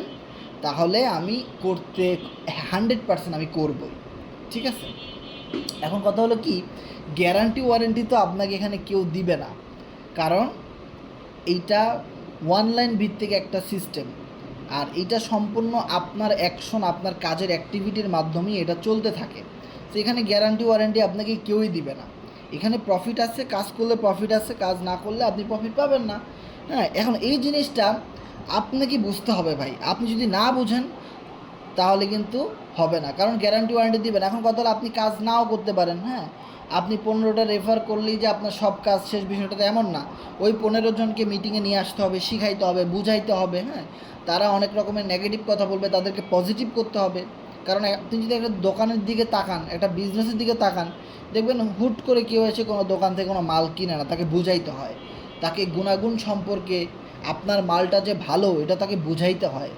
তাহলে আমি করতে 100% আমি করবই। ঠিক আছে? এখন কথা হলো কি, গ্যারান্টি ওয়ারেন্টি তো আপনাকে এখানে কেউ দিবে না, কারণ এইটা অনলাইন ভিত্তিক একটা সিস্টেম, আর এটা সম্পূর্ণ আপনার অ্যাকশন, আপনার কাজের অ্যাক্টিভিটির মাধ্যমেই এটা চলতে থাকে। তো এখানে গ্যারান্টি ওয়ারেন্টি আপনাকে কেউই দিবে না। এখানে প্রফিট আছে, কাজ করলে প্রফিট আছে, কাজ না করলে আপনি প্রফিট পাবেন না। হ্যাঁ, এখন এই জিনিসটা আপনাকে বুঝতে হবে ভাই। আপনি যদি না বুঝেন তাহলে কিন্তু হবে না, কারণ গ্যারান্টি ওয়ারেন্টি দিবেন। এখন কথা হলো, আপনি কাজ নাও করতে পারেন। হ্যাঁ, আপনি 15টা রেফার করলেই যে আপনার সব কাজ শেষ, বিষয়টা তো এমন না। ওই 15 জনকে মিটিংয়ে নিয়ে আসতে হবে, শিখাইতে হবে, বুঝাইতে হবে। হ্যাঁ, তারা অনেক রকমের নেগেটিভ কথা বলবে, তাদেরকে পজিটিভ করতে হবে। কারণ আপনি যদি একটা দোকানের দিকে তাকান, একটা বিজনেসের দিকে তাকান, দেখবেন হুট করে কেউ এসে কোনো দোকান থেকে কোনো মাল কিনে না, তাকে বুঝাইতে হয়। তাকে গুণাগুণ সম্পর্কে, আপনার মালটা যে ভালো এটা তাকে বুঝাইতে হয়।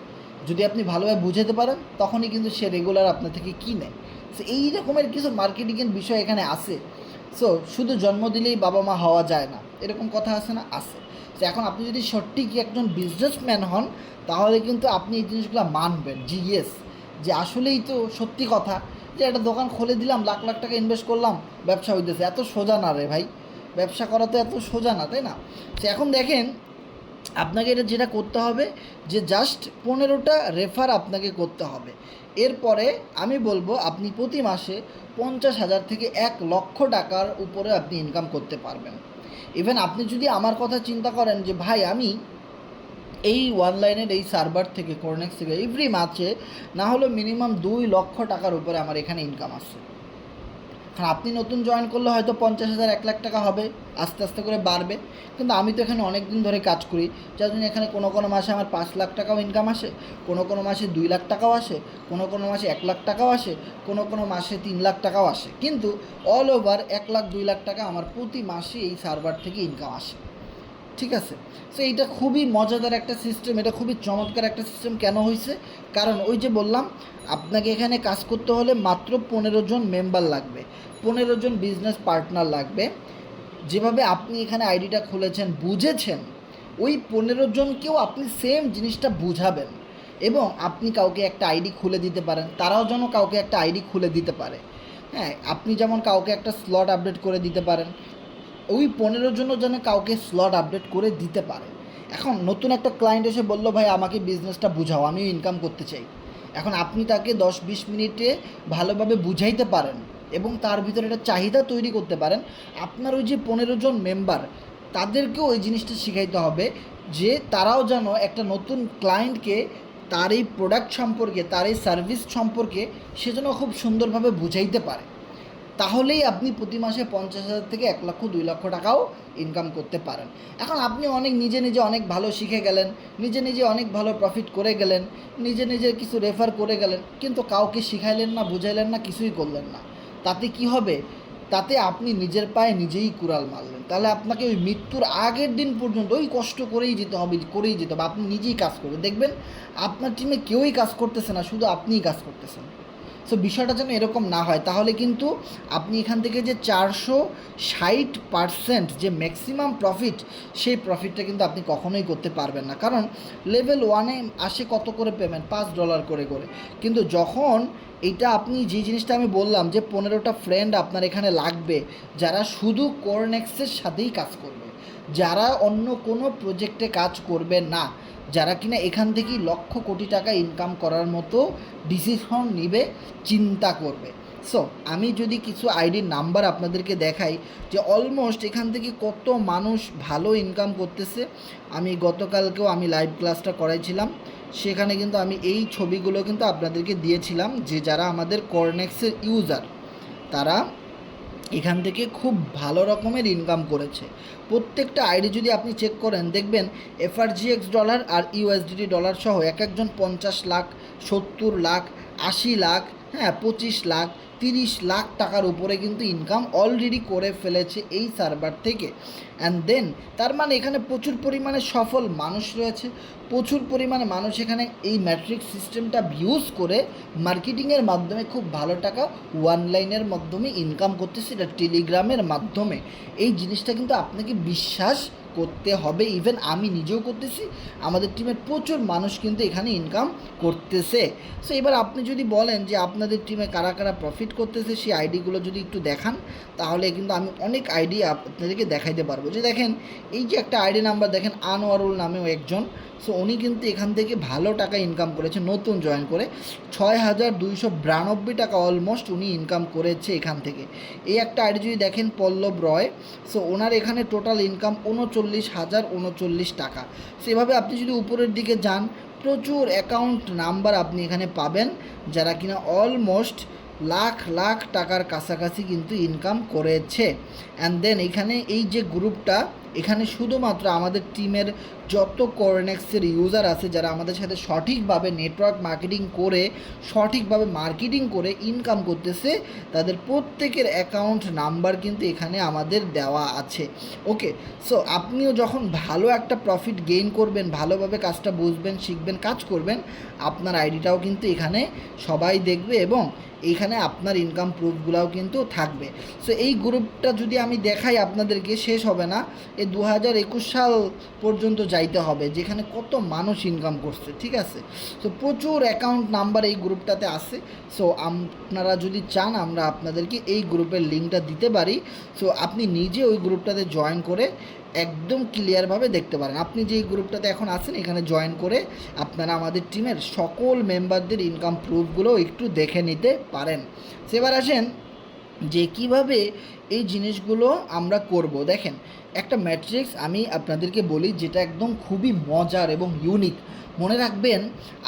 যদি আপনি ভালোভাবে বুঝাতে পারেন, তখনই কিন্তু সে রেগুলার আপনার থেকে কিনে। সো এই রকমের কিছু মার্কেটিংয়ের বিষয় এখানে আছে। সো শুধু জন্ম দিলেই বাবা মা হওয়া যায় না, এরকম কথা আছে না? আছে। তো এখন আপনি যদি সত্যিই একজন বিজনেসম্যান হন, তাহলে কিন্তু আপনি এই জিনিসগুলো মানবেন, জি ইয়েস, যে আসলেই তো সত্যি কথা, যে একটা দোকান খুলে দিলাম, লাখ লাখ টাকা ইনভেস্ট করলাম, ব্যবসা হইতেছে। এত সোজা না রে ভাই, ব্যবসা করা তো এত সোজা না, তাই না? তো এখন দেখেন, আপনাকে এটা যেটা করতে হবে, যে জাস্ট 15টা রেফার আপনাকে করতে হবে। এরপরে আমি বলবো আপনি প্রতি মাসে 50,000 থেকে 1 লক্ষ টাকার উপরে আপনি ইনকাম করতে পারবেন। ইভেন আপনি যদি আমার কথা চিন্তা করেন যে ভাই আমি এই অনলাইনের এই সার্ভার থেকে, কোরনেক্স থেকে এভরি মাসে না হলেও মিনিমাম 2 লক্ষ টাকার উপরে আমার এখানে ইনকাম আসছে। কারণ আপনি নতুন জয়েন করলে হয়তো 50,000, 1 লাখ টাকা হবে, আস্তে আস্তে করে বাড়বে। কিন্তু আমি তো এখানে অনেক দিন ধরে কাজ করি, যার জন্য এখানে কোনো কোনো মাসে আমার 5 লাখ টাকাও ইনকাম আসে, কোনো কোনো মাসে 2 লাখ টাকাও আসে, কোনো কোনো মাসে 1 লাখ টাকাও আসে, কোনো কোনো মাসে 3 লাখ টাকাও আসে। কিন্তু অল ওভার 1 লাখ 2 লাখ টাকা আমার প্রতি মাসে এই সার্ভার থেকে ইনকাম আসে। ঠিক আছে? সো এইটা খুবই মজাদার একটা সিস্টেম, এটা খুবই চমৎকার একটা সিস্টেম। কেন হয়েছে? কারণ ওই যে বললাম, আপনাকে এখানে কাজ করতে হলে মাত্র 15 জন মেম্বার লাগবে, 15 জন বিজনেস পার্টনার লাগবে। যেভাবে আপনি এখানে আইডিটা খুলেছেন, বুঝেছেন, ওই 15 জনকেও আপনি সেম জিনিসটা বুঝাবেন, এবং আপনি কাউকে একটা আইডি খুলে দিতে পারেন, তারাও যেন কাউকে একটা আইডি খুলে দিতে পারে। হ্যাঁ, আপনি যেমন কাউকে একটা স্লট আপডেট করে দিতে পারেন, ওই 15 জনও যেন কাউকে স্লট আপডেট করে দিতে পারে। এখন নতুন একটা ক্লায়েন্ট এসে বললো ভাই আমাকে বিজনেসটা বুঝাও, আমিও ইনকাম করতে চাই। এখন আপনি তাকে 10-20 মিনিটে ভালোভাবে বুঝাইতে পারেন, এবং তার ভিতরে একটা চাহিদা তৈরি করতে পারেন। আপনার ওই যে 15 জন মেম্বার, তাদেরকেও ওই জিনিসটা শিখাইতে হবে, যে তারাও যেন একটা নতুন ক্লায়েন্টকে তার এই প্রোডাক্ট সম্পর্কে, তার এই সার্ভিস সম্পর্কে সে যেন খুব সুন্দরভাবে বুঝাইতে পারে। তাহলেই আপনি প্রতি মাসে 50,000 থেকে 1 লক্ষ 2 লক্ষ টাকাও ইনকাম করতে পারেন। এখন আপনি অনেক নিজে নিজে অনেক ভালো শিখে গেলেন, নিজে নিজে অনেক ভালো প্রফিট করে গেলেন, নিজে নিজে কিছু রেফার করে গেলেন, কিন্তু কাউকে শিখাইলেন না, বুঝাইলেন না, কিছুই করলেন না। তাতে কি হবে? তাতে আপনি নিজের পায়ে নিজেই কুড়াল মারলেন। তাহলে আপনাকে ওই মৃত্যুর আগের দিন পর্যন্ত ওই কষ্ট করেই যেতে হবে, আপনি নিজেই কাজ করবেন। দেখবেন আপনার টিমে কেউই কাজ করতেছে না, শুধু আপনিই কাজ করতেছেন। সো বিষয়টা যেন এরকম না হয়, তাহলে কিন্তু আপনি এখান থেকে যে 460% যে ম্যাক্সিমাম প্রফিট, সেই প্রফিটটা কিন্তু আপনি কখনোই করতে পারবেন না। কারণ লেভেল 1-এ আসে কত করে পেমেন্ট, $5 করে করে। কিন্তু যখন এইটা আপনি যে জিনিসটা আমি বললাম যে 15টা ফ্রেন্ড আপনার এখানে লাগবে, যারা শুধু কোরনেক্সের সাথেই কাজ করবে, যারা অন্য কোনো প্রজেক্টে কাজ করবে না, যারা কিনা এখান থেকেই লক্ষ কোটি টাকা ইনকাম করার মতো ডিসিশন নিবে, চিন্তা করবে। সো আমি যদি কিছু আইডির নাম্বার আপনাদেরকে দেখাই যে অলমোস্ট এখান থেকে কত মানুষ ভালো ইনকাম করতেছে। আমি গতকালকেও আমি লাইভ ক্লাসটা করাইছিলাম, সেখানে কিন্তু আমি এই ছবিগুলো কিন্তু আপনাদেরকে দিয়েছিলাম যে যারা আমাদের কোরনেক্সের ইউজার, তারা এখান থেকে খুব ভালো রকমের ইনকাম করেছে। প্রত্যেকটা আইডি যদি আপনি চেক করেন, দেখবেন FRGX ডলার আর USDT ডলার সহ এক একজন 50 লাখ, 70 লাখ, 80 লাখ, হ্যাঁ 25 লাখ, 30 লাখ টাকার উপরে কিন্তু ইনকাম অলরেডি করে ফেলেছে এই সার্ভার থেকে। অ্যান্ড দেন তার মানে এখানে প্রচুর পরিমাণে সফল মানুষ রয়েছে, প্রচুর পরিমাণে মানুষ এখানে এই ম্যাট্রিক্স সিস্টেমটা ইউজ করে মার্কেটিংয়ের মাধ্যমে খুব ভালো টাকা অনলাইনের মাধ্যমে ইনকাম করতেছে, এটা টেলিগ্রামের মাধ্যমে। এই জিনিসটা কিন্তু আপনাকে বিশ্বাস করতে হবে। ইভেন আমি নিজেও করতেছি, আমাদের টিমের প্রচুর মানুষ কিন্তু এখানে ইনকাম করতেছে। সো এবার আপনি যদি বলেন যে আপনাদের টিমে কারা কারা প্রফিট করতেছে, সেই আইডিগুলো যদি একটু দেখান, তাহলে কিন্তু আমি অনেক আইডি আপনাদেরকে দেখাইতে পারবো। যে দেখেন এই যে একটা আইডি নাম্বার দেখেন, আনোয়ারুল নামেও একজন। সো উনি কিন্তু এখান থেকে ভালো টাকা ইনকাম করেছে, নতুন জয়েন করে 6292 টাকা অলমোস্ট উনি ইনকাম করেছে এখান থেকে। এই একটা আইডি যদি দেখেন পল্লব রয়, সো ওনার এখানে টোটাল ইনকাম 39,039 টাকা। সেভাবে আপনি যদি উপরের দিকে যান, প্রচুর অ্যাকাউন্ট নাম্বার আপনি এখানে পাবেন, যারা কিনা অলমোস্ট লাখ লাখ টাকার কাছাকাছি কিন্তু ইনকাম করেছে। অ্যান্ড দেন এখানে এই যে গ্রুপটা, এখানে শুধুমাত্র আমাদের টিমের যত কোরনেক্সের ইউজার আছে, যারা আমাদের সাথে সঠিকভাবে নেটওয়ার্ক মার্কেটিং করে, সঠিকভাবে মার্কেটিং করে ইনকাম করতেছে, তাদের প্রত্যেকের অ্যাকাউন্ট নাম্বার কিন্তু এখানে আমাদের দেওয়া আছে। ওকে, সো আপনিও যখন ভালো একটা প্রফিট গেইন করবেন, ভালোভাবে কাজটা বুঝবেন, শিখবেন, কাজ করবেন, আপনার আইডিটাও কিন্তু এখানে সবাই দেখবে এবং এইখানে আপনার ইনকাম প্রুফগুলোও কিন্তু থাকবে। সো এই গ্রুপটা যদি আমি দেখাই আপনাদেরকে, শেষ হবে না, এই 2021 সাল পর্যন্ত যাইতে হবে, যেখানে কত মানুষ ইনকাম করছে। ঠিক আছে, সো প্রচুর অ্যাকাউন্ট নাম্বার এই গ্রুপটাতে আছে। সো আপনারা যদি চান আমরা আপনাদেরকে এই গ্রুপের লিঙ্কটা দিতে পারি। সো আপনি নিজে ওই গ্রুপটাতে জয়েন করে একদম ক্লিয়ারভাবে দেখতে পারেন। আপনি যে গ্রুপটাতে এখন আছেন, এখানে জয়েন করে আপনারা আমাদের টিমের সকল মেম্বারদের ইনকাম প্রুফগুলো একটু দেখে নিতে পারেন। সেবার আসেন যে কিভাবে এই জিনিসগুলো আমরা করব। দেখেন একটা ম্যাট্রিক্স আমি আপনাদেরকে বলি, যেটা একদম খুবই মজার এবং ইউনিক। মনে রাখবেন,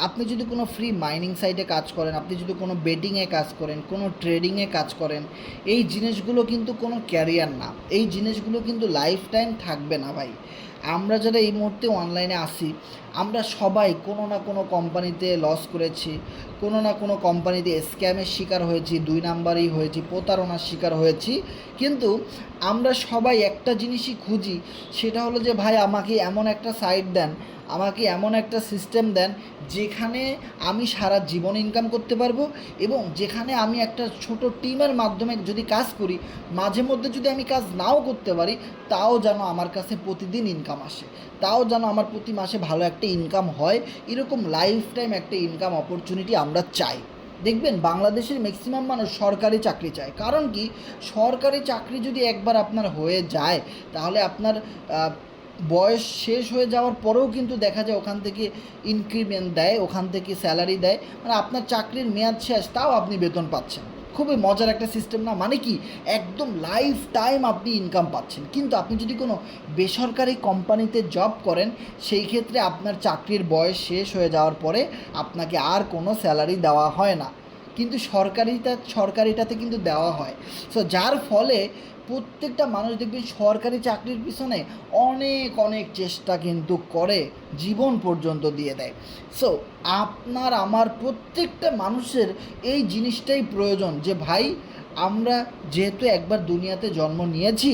আপনি যদি কোনো ফ্রি মাইনিং সাইটে কাজ করেন, আপনি যদি কোনো বেটিংয়ে কাজ করেন, কোনো ট্রেডিংয়ে কাজ করেন, এই জিনিসগুলো কিন্তু কোনো ক্যারিয়ার না, এই জিনিসগুলো কিন্তু লাইফ টাইম থাকবে না ভাই। আমরা যারা এই মুহূর্তে অনলাইনে আসি, আমরা সবাই কোনো না কোনো কোম্পানিতে লস করেছি, কোনো না কোনো কোম্পানিতে স্ক্যামের শিকার হয়েছি, 2 নাম্বারই হয়েছি, প্রতারণার শিকার হয়েছি। কিন্তু আমরা সবাই একটা জিনিসই খুঁজি, সেটা হলো যে ভাই আমাকে এমন একটা সাইট দেন, আমাকে এমন একটা সিস্টেম দেন যেখানে আমি সারা জীবন ইনকাম করতে পারবো, এবং যেখানে আমি একটা ছোট টিমের মাধ্যমে যদি কাজ করি, মাঝে মধ্যে যদি আমি কাজ নাও করতে পারি, তাও যেন আমার কাছে প্রতিদিন ইনকাম আসে, তাও যেন আমার প্রতি মাসে ভালো একটা ইনকাম হয়। এরকম লাইফ টাইম একটা ইনকাম অপরচুনিটি আমরা চাই। দেখবেন বাংলাদেশের ম্যাক্সিমাম মানুষ সরকারি চাকরি চায়। কারণ কি, সরকারি চাকরি যদি একবার আপনার হয়ে যায়, তাহলে আপনার বয়স শেষ হয়ে যাওয়ার পরেও কিন্তু দেখা যায় ওখান থেকে ইনক্রিমেন্ট দেয়, ওখান থেকে স্যালারি দেয়, মানে আপনার চাকরির মেয়াদ শেষ, তাও আপনি বেতন পাচ্ছেন। খুবই মজার একটা সিস্টেম না? মানে কি, একদম লাইফ টাইম আপনি ইনকাম পাচ্ছেন। কিন্তু আপনি যদি কোনো বেসরকারি কোম্পানিতে জব করেন, সেই ক্ষেত্রে আপনার চাকরির বয়স শেষ হয়ে যাওয়ার পরে আপনাকে আর কোনো স্যালারি দেওয়া হয় না, কিন্তু সরকারিটাতে কিন্তু দেওয়া হয়। সো যার ফলে প্রত্যেকটা মানুষ দেখবেন সরকারি চাকরির পিছনে অনেক অনেক চেষ্টা কিন্তু করে, জীবন পর্যন্ত দিয়ে দেয়। সো আপনার আমার প্রত্যেকটা মানুষের এই জিনিসটাই প্রয়োজন যে ভাই আমরা যেহেতু একবার দুনিয়াতে জন্ম নিয়েছি,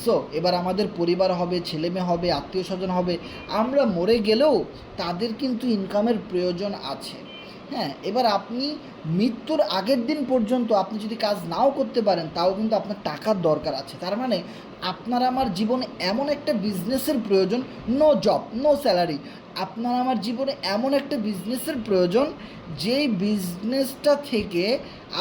সো এবার আমাদের পরিবার হবে, ছেলেমেয়ে হবে, আত্মীয় স্বজন হবে, আমরা মরে গেলেও তাদের কিন্তু ইনকামের প্রয়োজন আছে। হ্যাঁ, এবার আপনি মৃত্যুর আগের দিন পর্যন্ত আপনি যদি কাজ নাও করতে পারেন, তাও কিন্তু আপনার টাকার দরকার আছে। তার মানে আপনার আমার জীবনে এমন একটা বিজনেসের প্রয়োজন, নো জব, নো স্যালারি, আপনার আমার জীবনে এমন একটা বিজনেসের প্রয়োজন যেই বিজনেসটা থেকে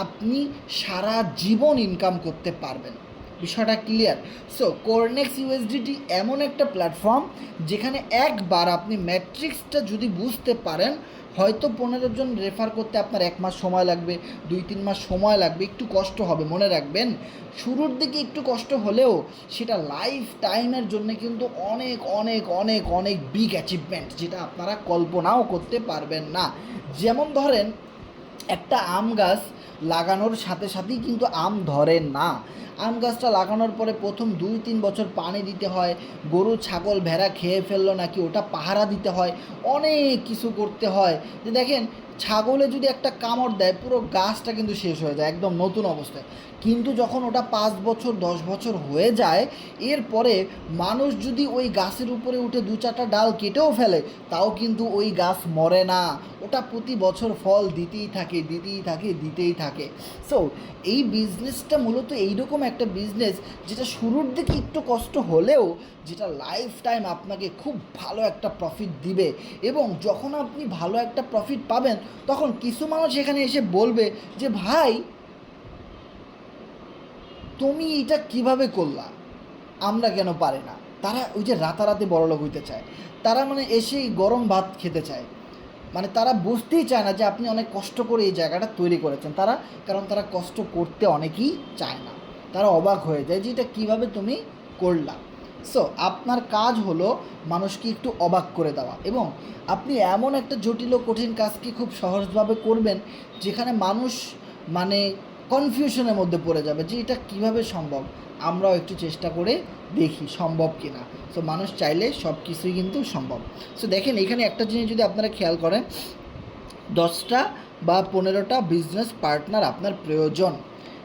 আপনি সারা জীবন ইনকাম করতে পারবেন। বিষয়টা ক্লিয়ার? সো কোরনেক্স ইউএসডিটি এমন একটা প্ল্যাটফর্ম যেখানে একবার আপনি ম্যাট্রিক্সটা যদি বুঝতে পারেন, হয়তো 15 জন রেফার করতে আপনার 1 মাস সময় লাগবে, 2-3 মাস সময় লাগবে, একটু কষ্ট হবে। মনে রাখবেন, শুরুর দিকে একটু কষ্ট হলেও সেটা লাইফ টাইমের জন্য কিন্তু অনেক অনেক অনেক অনেক বিগ অ্যাচিভমেন্ট, যেটা আপনারা কল্পনাও করতে পারবেন না। যেমন ধরেন, একটা আম গাছ লাগানোর সাথে সাথেই কিন্তু আম ধরে না। আম গাছটা লাগানোর পরে প্রথম 2-3 বছর পানি দিতে হয়, গরু ছাগল ভেড়া খেয়ে ফেললো নাকি ওটা পাহারা দিতে হয়, অনেক কিছু করতে হয়। যে দেখেন, ছাগলে যদি একটা কামড় দেয় পুরো গাছটা কিন্তু শেষ হয়ে যায় একদম নতুন অবস্থায়। কিন্তু যখন ওটা 5 বছর 10 বছর হয়ে যায়, এরপরে মানুষ যদি ওই গাছের উপরে উঠে 2-4টা ডাল কেটেও ফেলে, তাও কিন্তু ওই গাছ মরে না, ওটা প্রতি বছর ফল দিতেই থাকে দিতেই থাকে দিতেই থাকে। সো এই বিজনেসটা মূলত এইরকম একটা বিজনেস যেটা শুরুর দিকে একটু কষ্ট হলেও যেটা লাইফ টাইম আপনাকে খুব ভালো একটা প্রফিট দিবে। এবং যখন আপনি ভালো একটা প্রফিট পাবেন, তখন কিছু মানুষ এখানে এসে বলবে যে ভাই তুমি এটা কিভাবে করলা, আমরা কেন পারি না। তারা ওই যে রাতারাতি বড়লোক হইতে চায়, তারা মানে এসেই গরম ভাত খেতে চায়, মানে তারা বুঝতেই চায় না যে আপনি অনেক কষ্ট করে এই জায়গাটা তৈরি করেছেন। কারণ তারা কষ্ট করতে অনেকেই চায় না, তারা অবাক হয়ে যায় যে এটা কীভাবে তুমি করলা। সো আপনার কাজ হলো মানুষকে একটু অবাক করে দেওয়া, এবং আপনি এমন একটা জটিল ও কঠিন কাজকে খুব সহজভাবে করবেন যেখানে মানুষ মানে কনফিউশনের মধ্যে পড়ে যাবে যে এটা কিভাবে সম্ভব। আমরাও একটু চেষ্টা করে দেখি সম্ভব কি না। সো মানুষ চাইলে সব কিছুই কিন্তু সম্ভব। সো দেখেন, এখানে একটা জিনিস যদি আপনারা খেয়াল করেন, 10টা বা 15টা বিজনেস পার্টনার আপনার প্রয়োজন।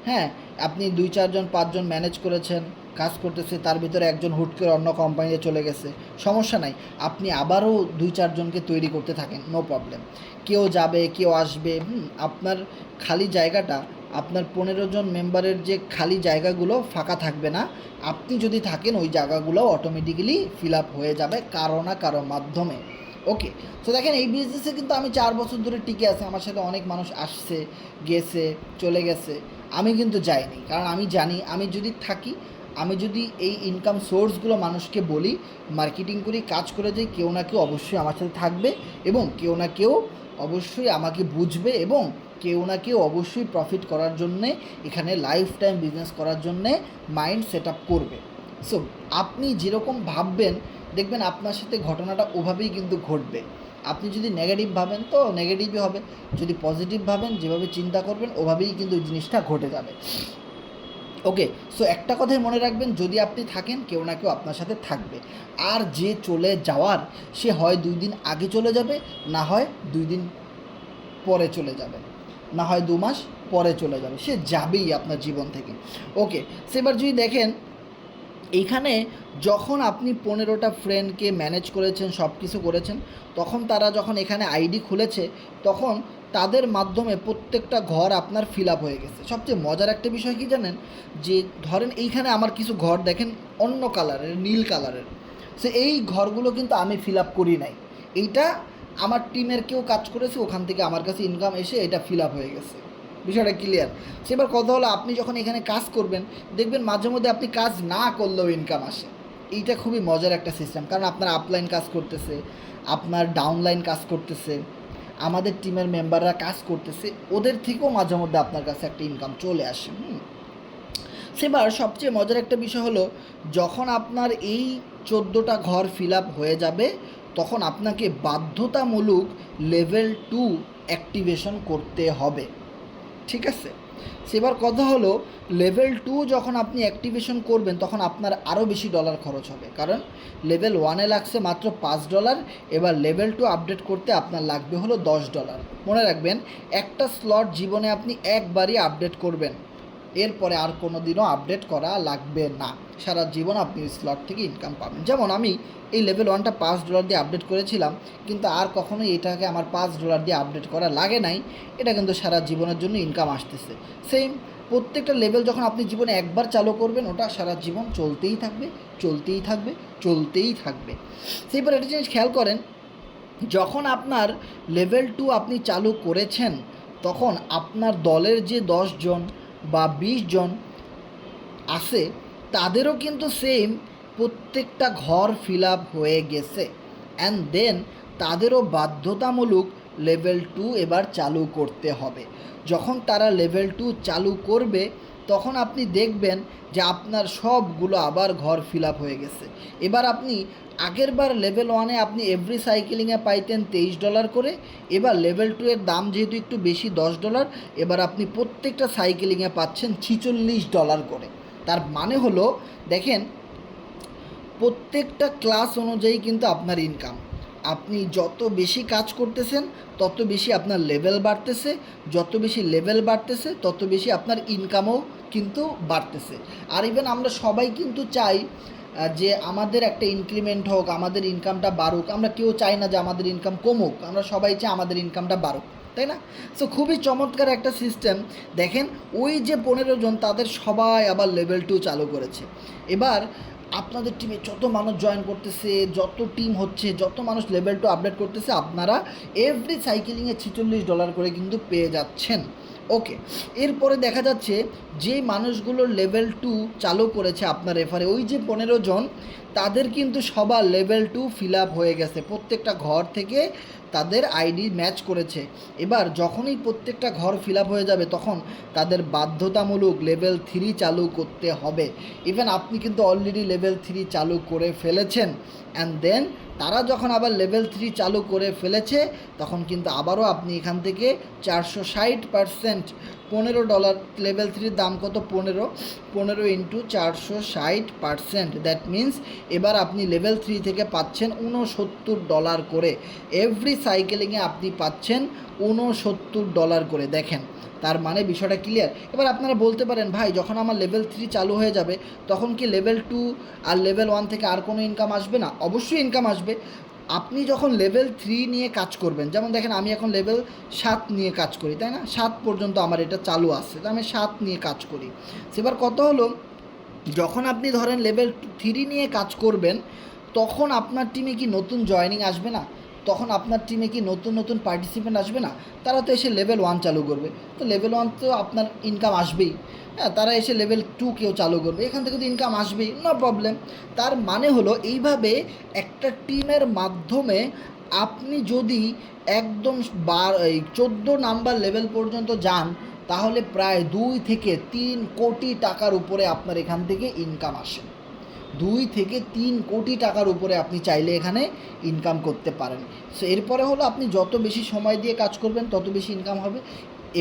হ্যাঁ, আপনি 2-4 জন 5 জন ম্যানেজ করেছেন, কাজ করতেছে, তার ভিতরে একজন হুট করে অন্য কোম্পানিতে চলে গেছে, সমস্যা নাই, আপনি আবারও 2-4 জনকে তৈরি করতে থাকেন, নো প্রবলেম। কেউ যাবে কেউ আসবে, আপনার খালি জায়গাটা, আপনার 15 জন মেম্বারের যে খালি জায়গাগুলো ফাঁকা থাকবে না, আপনি যদি থাকেন ওই জায়গাগুলো অটোমেটিক্যালি ফিল আপ হয়ে যাবে কারো না কারো মাধ্যমে। ওকে, তো দেখেন এই বিজনেসে কিন্তু আমি 4 বছর ধরে টিকে আছি, আমার সাথে অনেক মানুষ আসছে গেছে চলে গেছে, আমি কিন্তু যাইনি। কারণ আমি জানি আমি যদি থাকি, আমি যদি এই ইনকাম সোর্সগুলো মানুষকে বলি, মার্কেটিং করি, কাজ করে যাই, কেউ না কেউ অবশ্যই আমার সাথে থাকবে, এবং কেউ না কেউ অবশ্যই আমাকে বুঝবে, এবং কেউ না কেউ অবশ্যই প্রফিট করার জন্যে, এখানে লাইফ টাইম বিজনেস করার জন্যে মাইন্ড সেট আপ করবে। সো আপনি যেরকম ভাববেন, দেখবেন আপনার সাথে ঘটনাটা ওভাবেই কিন্তু ঘটবে। আপনি যদি নেগেটিভ ভাবেন তো নেগেটিভই হবে, যদি পজিটিভ ভাবেন, যেভাবে চিন্তা করবেন ওভাবেই কিন্তু জিনিসটা ঘটে যাবে। ওকে, সো একটা কথাই মনে রাখবেন, যদি আপনি থাকেন কেউ না কেউ আপনার সাথে থাকবে। আর যে চলে যাওয়ার, সে হয় 2 দিন আগে চলে যাবে, না হয় 2 দিন পরে চলে যাবে, না হয় 2 মাস পরে চলে যাবে, সে যাবেই আপনার জীবন থেকে। ওকে, সেবার যদি দেখেন, এইখানে যখন আপনি 15টা ফ্রেন্ডকে ম্যানেজ করেছেন, সব কিছু করেছেন, তখন তারা যখন এখানে আইডি খুলেছে, তখন তাদের মাধ্যমে প্রত্যেকটা ঘর আপনার ফিল আপ হয়ে গেছে। সবচেয়ে মজার একটা বিষয় কি জানেন, যে ধরেন এইখানে আমার কিছু ঘর দেখেন অন্য কালারের, নীল কালারের, সে এই ঘরগুলো কিন্তু আমি ফিল আপ করি নাই, এইটা আমার টিমের কেউ কাজ করেছে, ওখান থেকে আমার কাছে ইনকাম এসে এটা ফিল আপ হয়ে গেছে। বিষয়টা ক্লিয়ার? সেবার কথা হলো, আপনি যখন এখানে কাজ করবেন, দেখবেন মাঝে মধ্যে আপনি কাজ না করলেও ইনকাম আসে। এইটা খুবই মজার একটা সিস্টেম, কারণ আপনার আপলাইন কাজ করতেছে, আপনার ডাউনলাইন কাজ করতেছে, আমাদের টিমের মেম্বাররা কাজ করতেছে, ওদের থেকেও মাঝে মধ্যে আপনার কাছে একটা ইনকাম চলে আসে। সেবার সবচেয়ে মজার একটা বিষয় হলো, যখন আপনার এই 14টা ঘর ফিল আপ হয়ে যাবে, তখন আপনাকে বাধ্যতামূলক লেভেল 2 অ্যাক্টিভেশন করতে হবে। ঠিক আছে, সেবার কথা হলো, লেভেল 2 যখন আপনি অ্যাক্টিভেশন করবেন, তখন আপনার আরও বেশি ডলার খরচ হবে, কারণ লেভেল 1-এ লাগছে মাত্র $5, এবার লেভেল 2 আপডেট করতে আপনার লাগবে হলো $10। মনে রাখবেন, একটা স্লট জীবনে আপনি একবারই আপডেট করবেন, এরপরে আর কোনো দিনও আপডেট করা লাগবে না, সারা জীবন আপনি স্লট থেকে ইনকাম পাবেন। যেমন আমি এই লেভেল 1টা $5 দিয়ে আপডেট করেছিলাম, কিন্তু আর কখনোই এটাকে আমার $5 দিয়ে আপডেট করা লাগে নাই, এটা কিন্তু সারা জীবনের জন্য ইনকাম আসতেছে। সেম প্রত্যেকটা লেভেল যখন আপনি জীবনে একবার চালু করবেন, ওটা সারা জীবন চলতেই থাকবে, চলতেই থাকবে, চলতেই থাকবে। সেইবার একটা জিনিস খেয়াল করেন, যখন আপনার লেভেল 2 আপনি চালু করেছেন, তখন আপনার দলের যে 10 জন বা 20 জন আছে, তাদেরও কিন্তু সেম প্রত্যেকটা ঘর ফিল আপ হয়ে গেছে। অ্যান্ড দেন তাদেরও বাধ্যতামূলক লেভেল 2 এবার চালু করতে হবে। যখন তারা লেভেল 2 চালু করবে, তখন আপনি দেখবেন যে আপনার সবগুলো আবার ঘর ফিল আপ হয়ে গেছে। এবার আপনি আগের বার লেভেল 1-এ আপনি এভরি সাইকেলিংয়ে পাইতেন $23 করে, এবার লেভেল 2 এর দাম যেহেতু একটু বেশি $10, এবার আপনি প্রত্যেকটা সাইকেলিংয়ে পাচ্ছেন $46 করে। তার মানে হলো, দেখেন, প্রত্যেকটা ক্লাস অনুযায়ী কিন্তু আপনার ইনকাম, আপনি যত বেশি কাজ করতেছেন তত বেশি আপনার লেভেল বাড়তেছে, যত বেশি লেভেল বাড়তেছে তত বেশি আপনার ইনকামও কিন্তু বাড়তেছে। আর ইভেন আমরা সবাই কিন্তু চাই যে আমাদের একটা ইনক্রিমেন্ট হোক, আমাদের ইনকামটা বাড়ুক। আমরা কেউ চাই না যে আমাদের ইনকাম কমুক, আমরা সবাই চাই আমাদের ইনকামটা বাড়ুক, তাই না? সো খুবই চমৎকার একটা সিস্টেম। দেখেন, ওই যে 15 জন, তাদের সবাই আবার লেভেল 2 চালু করেছে। এবার আপনাদের টিমে যত মানুষ জয়েন করতেছে, যত টিম হচ্ছে, যত মানুষ লেভেল 2 আপডেট করতেছে, আপনারা এভরি সাইকেলিংয়ে $46 করে কিন্তু পেয়ে যাচ্ছেন। ওকে, এরপরে দেখা যাচ্ছে যে মানুষগুলো লেভেল 2 চালু করেছে আপনার রেফারে, ওই যে 15 জন, তাদের কিন্তু সবার লেভেল 2 ফিল আপ হয়ে গেছে। প্রত্যেকটা ঘর থেকে তাদের আইডি ম্যাচ করেছে। এবার যখনই প্রত্যেকটা ঘর ফিল আপ হয়ে যাবে, তখন তাদের বাধ্যতামূলক লেভেল 3 চালু করতে হবে। ইভেন আপনি কিন্তু অলরেডি লেভেল 3 চালু করে ফেলেছেন। অ্যান্ড দেন তারা যখন আবার লেভেল 3 চালু করে ফেলেছে, তখন কিন্তু আবারও আপনি এখান থেকে 460%, $15, লেভেল 3-র দাম কত? 15 ইন্টু 460%, দ্যাট মিন্স এবার আপনি লেভেল 3 থেকে পাচ্ছেন $69 করে। এভরি সাইকেলিংয়ে আপনি পাচ্ছেন $69 করে। দেখেন, তার মানে বিষয়টা ক্লিয়ার। এবার আপনারা বলতে পারেন, ভাই যখন আমার লেভেল 3 চালু হয়ে যাবে, তখন কি লেভেল 2 আর লেভেল 1 থেকে আর কোনো ইনকাম আসবে না? অবশ্যই ইনকাম আসবে। আপনি যখন লেভেল 3 নিয়ে কাজ করবেন, যেমন দেখেন আমি এখন লেভেল 7 নিয়ে কাজ করি, তাই না? 7 পর্যন্ত আমার এটা চালু আছে, তো আমি 7 নিয়ে কাজ করি। সেবার কত হলো, যখন আপনি ধরেন লেভেল 3 নিয়ে কাজ করবেন, তখন আপনার টিমে কি নতুন জয়েনিং আসবে না? তখন আপনার টিমে কি নতুন নতুন পার্টিসিপেন্ট আসবে না? তারা তো এসে লেভেল 1 চালু করবে, তো লেভেল 1 তো আপনার ইনকাম আসবেই। হ্যাঁ, তারা এসে লেভেল 2 কেউ চালু করবে, এখান থেকে তো ইনকাম আসবেই, নো প্রবলেম। তার মানে হলো, এইভাবে একটা টিমের মাধ্যমে আপনি যদি একদম 14 নাম্বার লেভেল পর্যন্ত যান, তাহলে প্রায় 2 থেকে 3 কোটি টাকার উপরে আপনার এখান থেকে ইনকাম আসে। 2 থেকে 3 কোটি টাকার উপরে আপনি চাইলে এখানে ইনকাম করতে পারেন। সো এরপরে হলো, আপনি যত বেশি সময় দিয়ে কাজ করবেন তত বেশি ইনকাম হবে।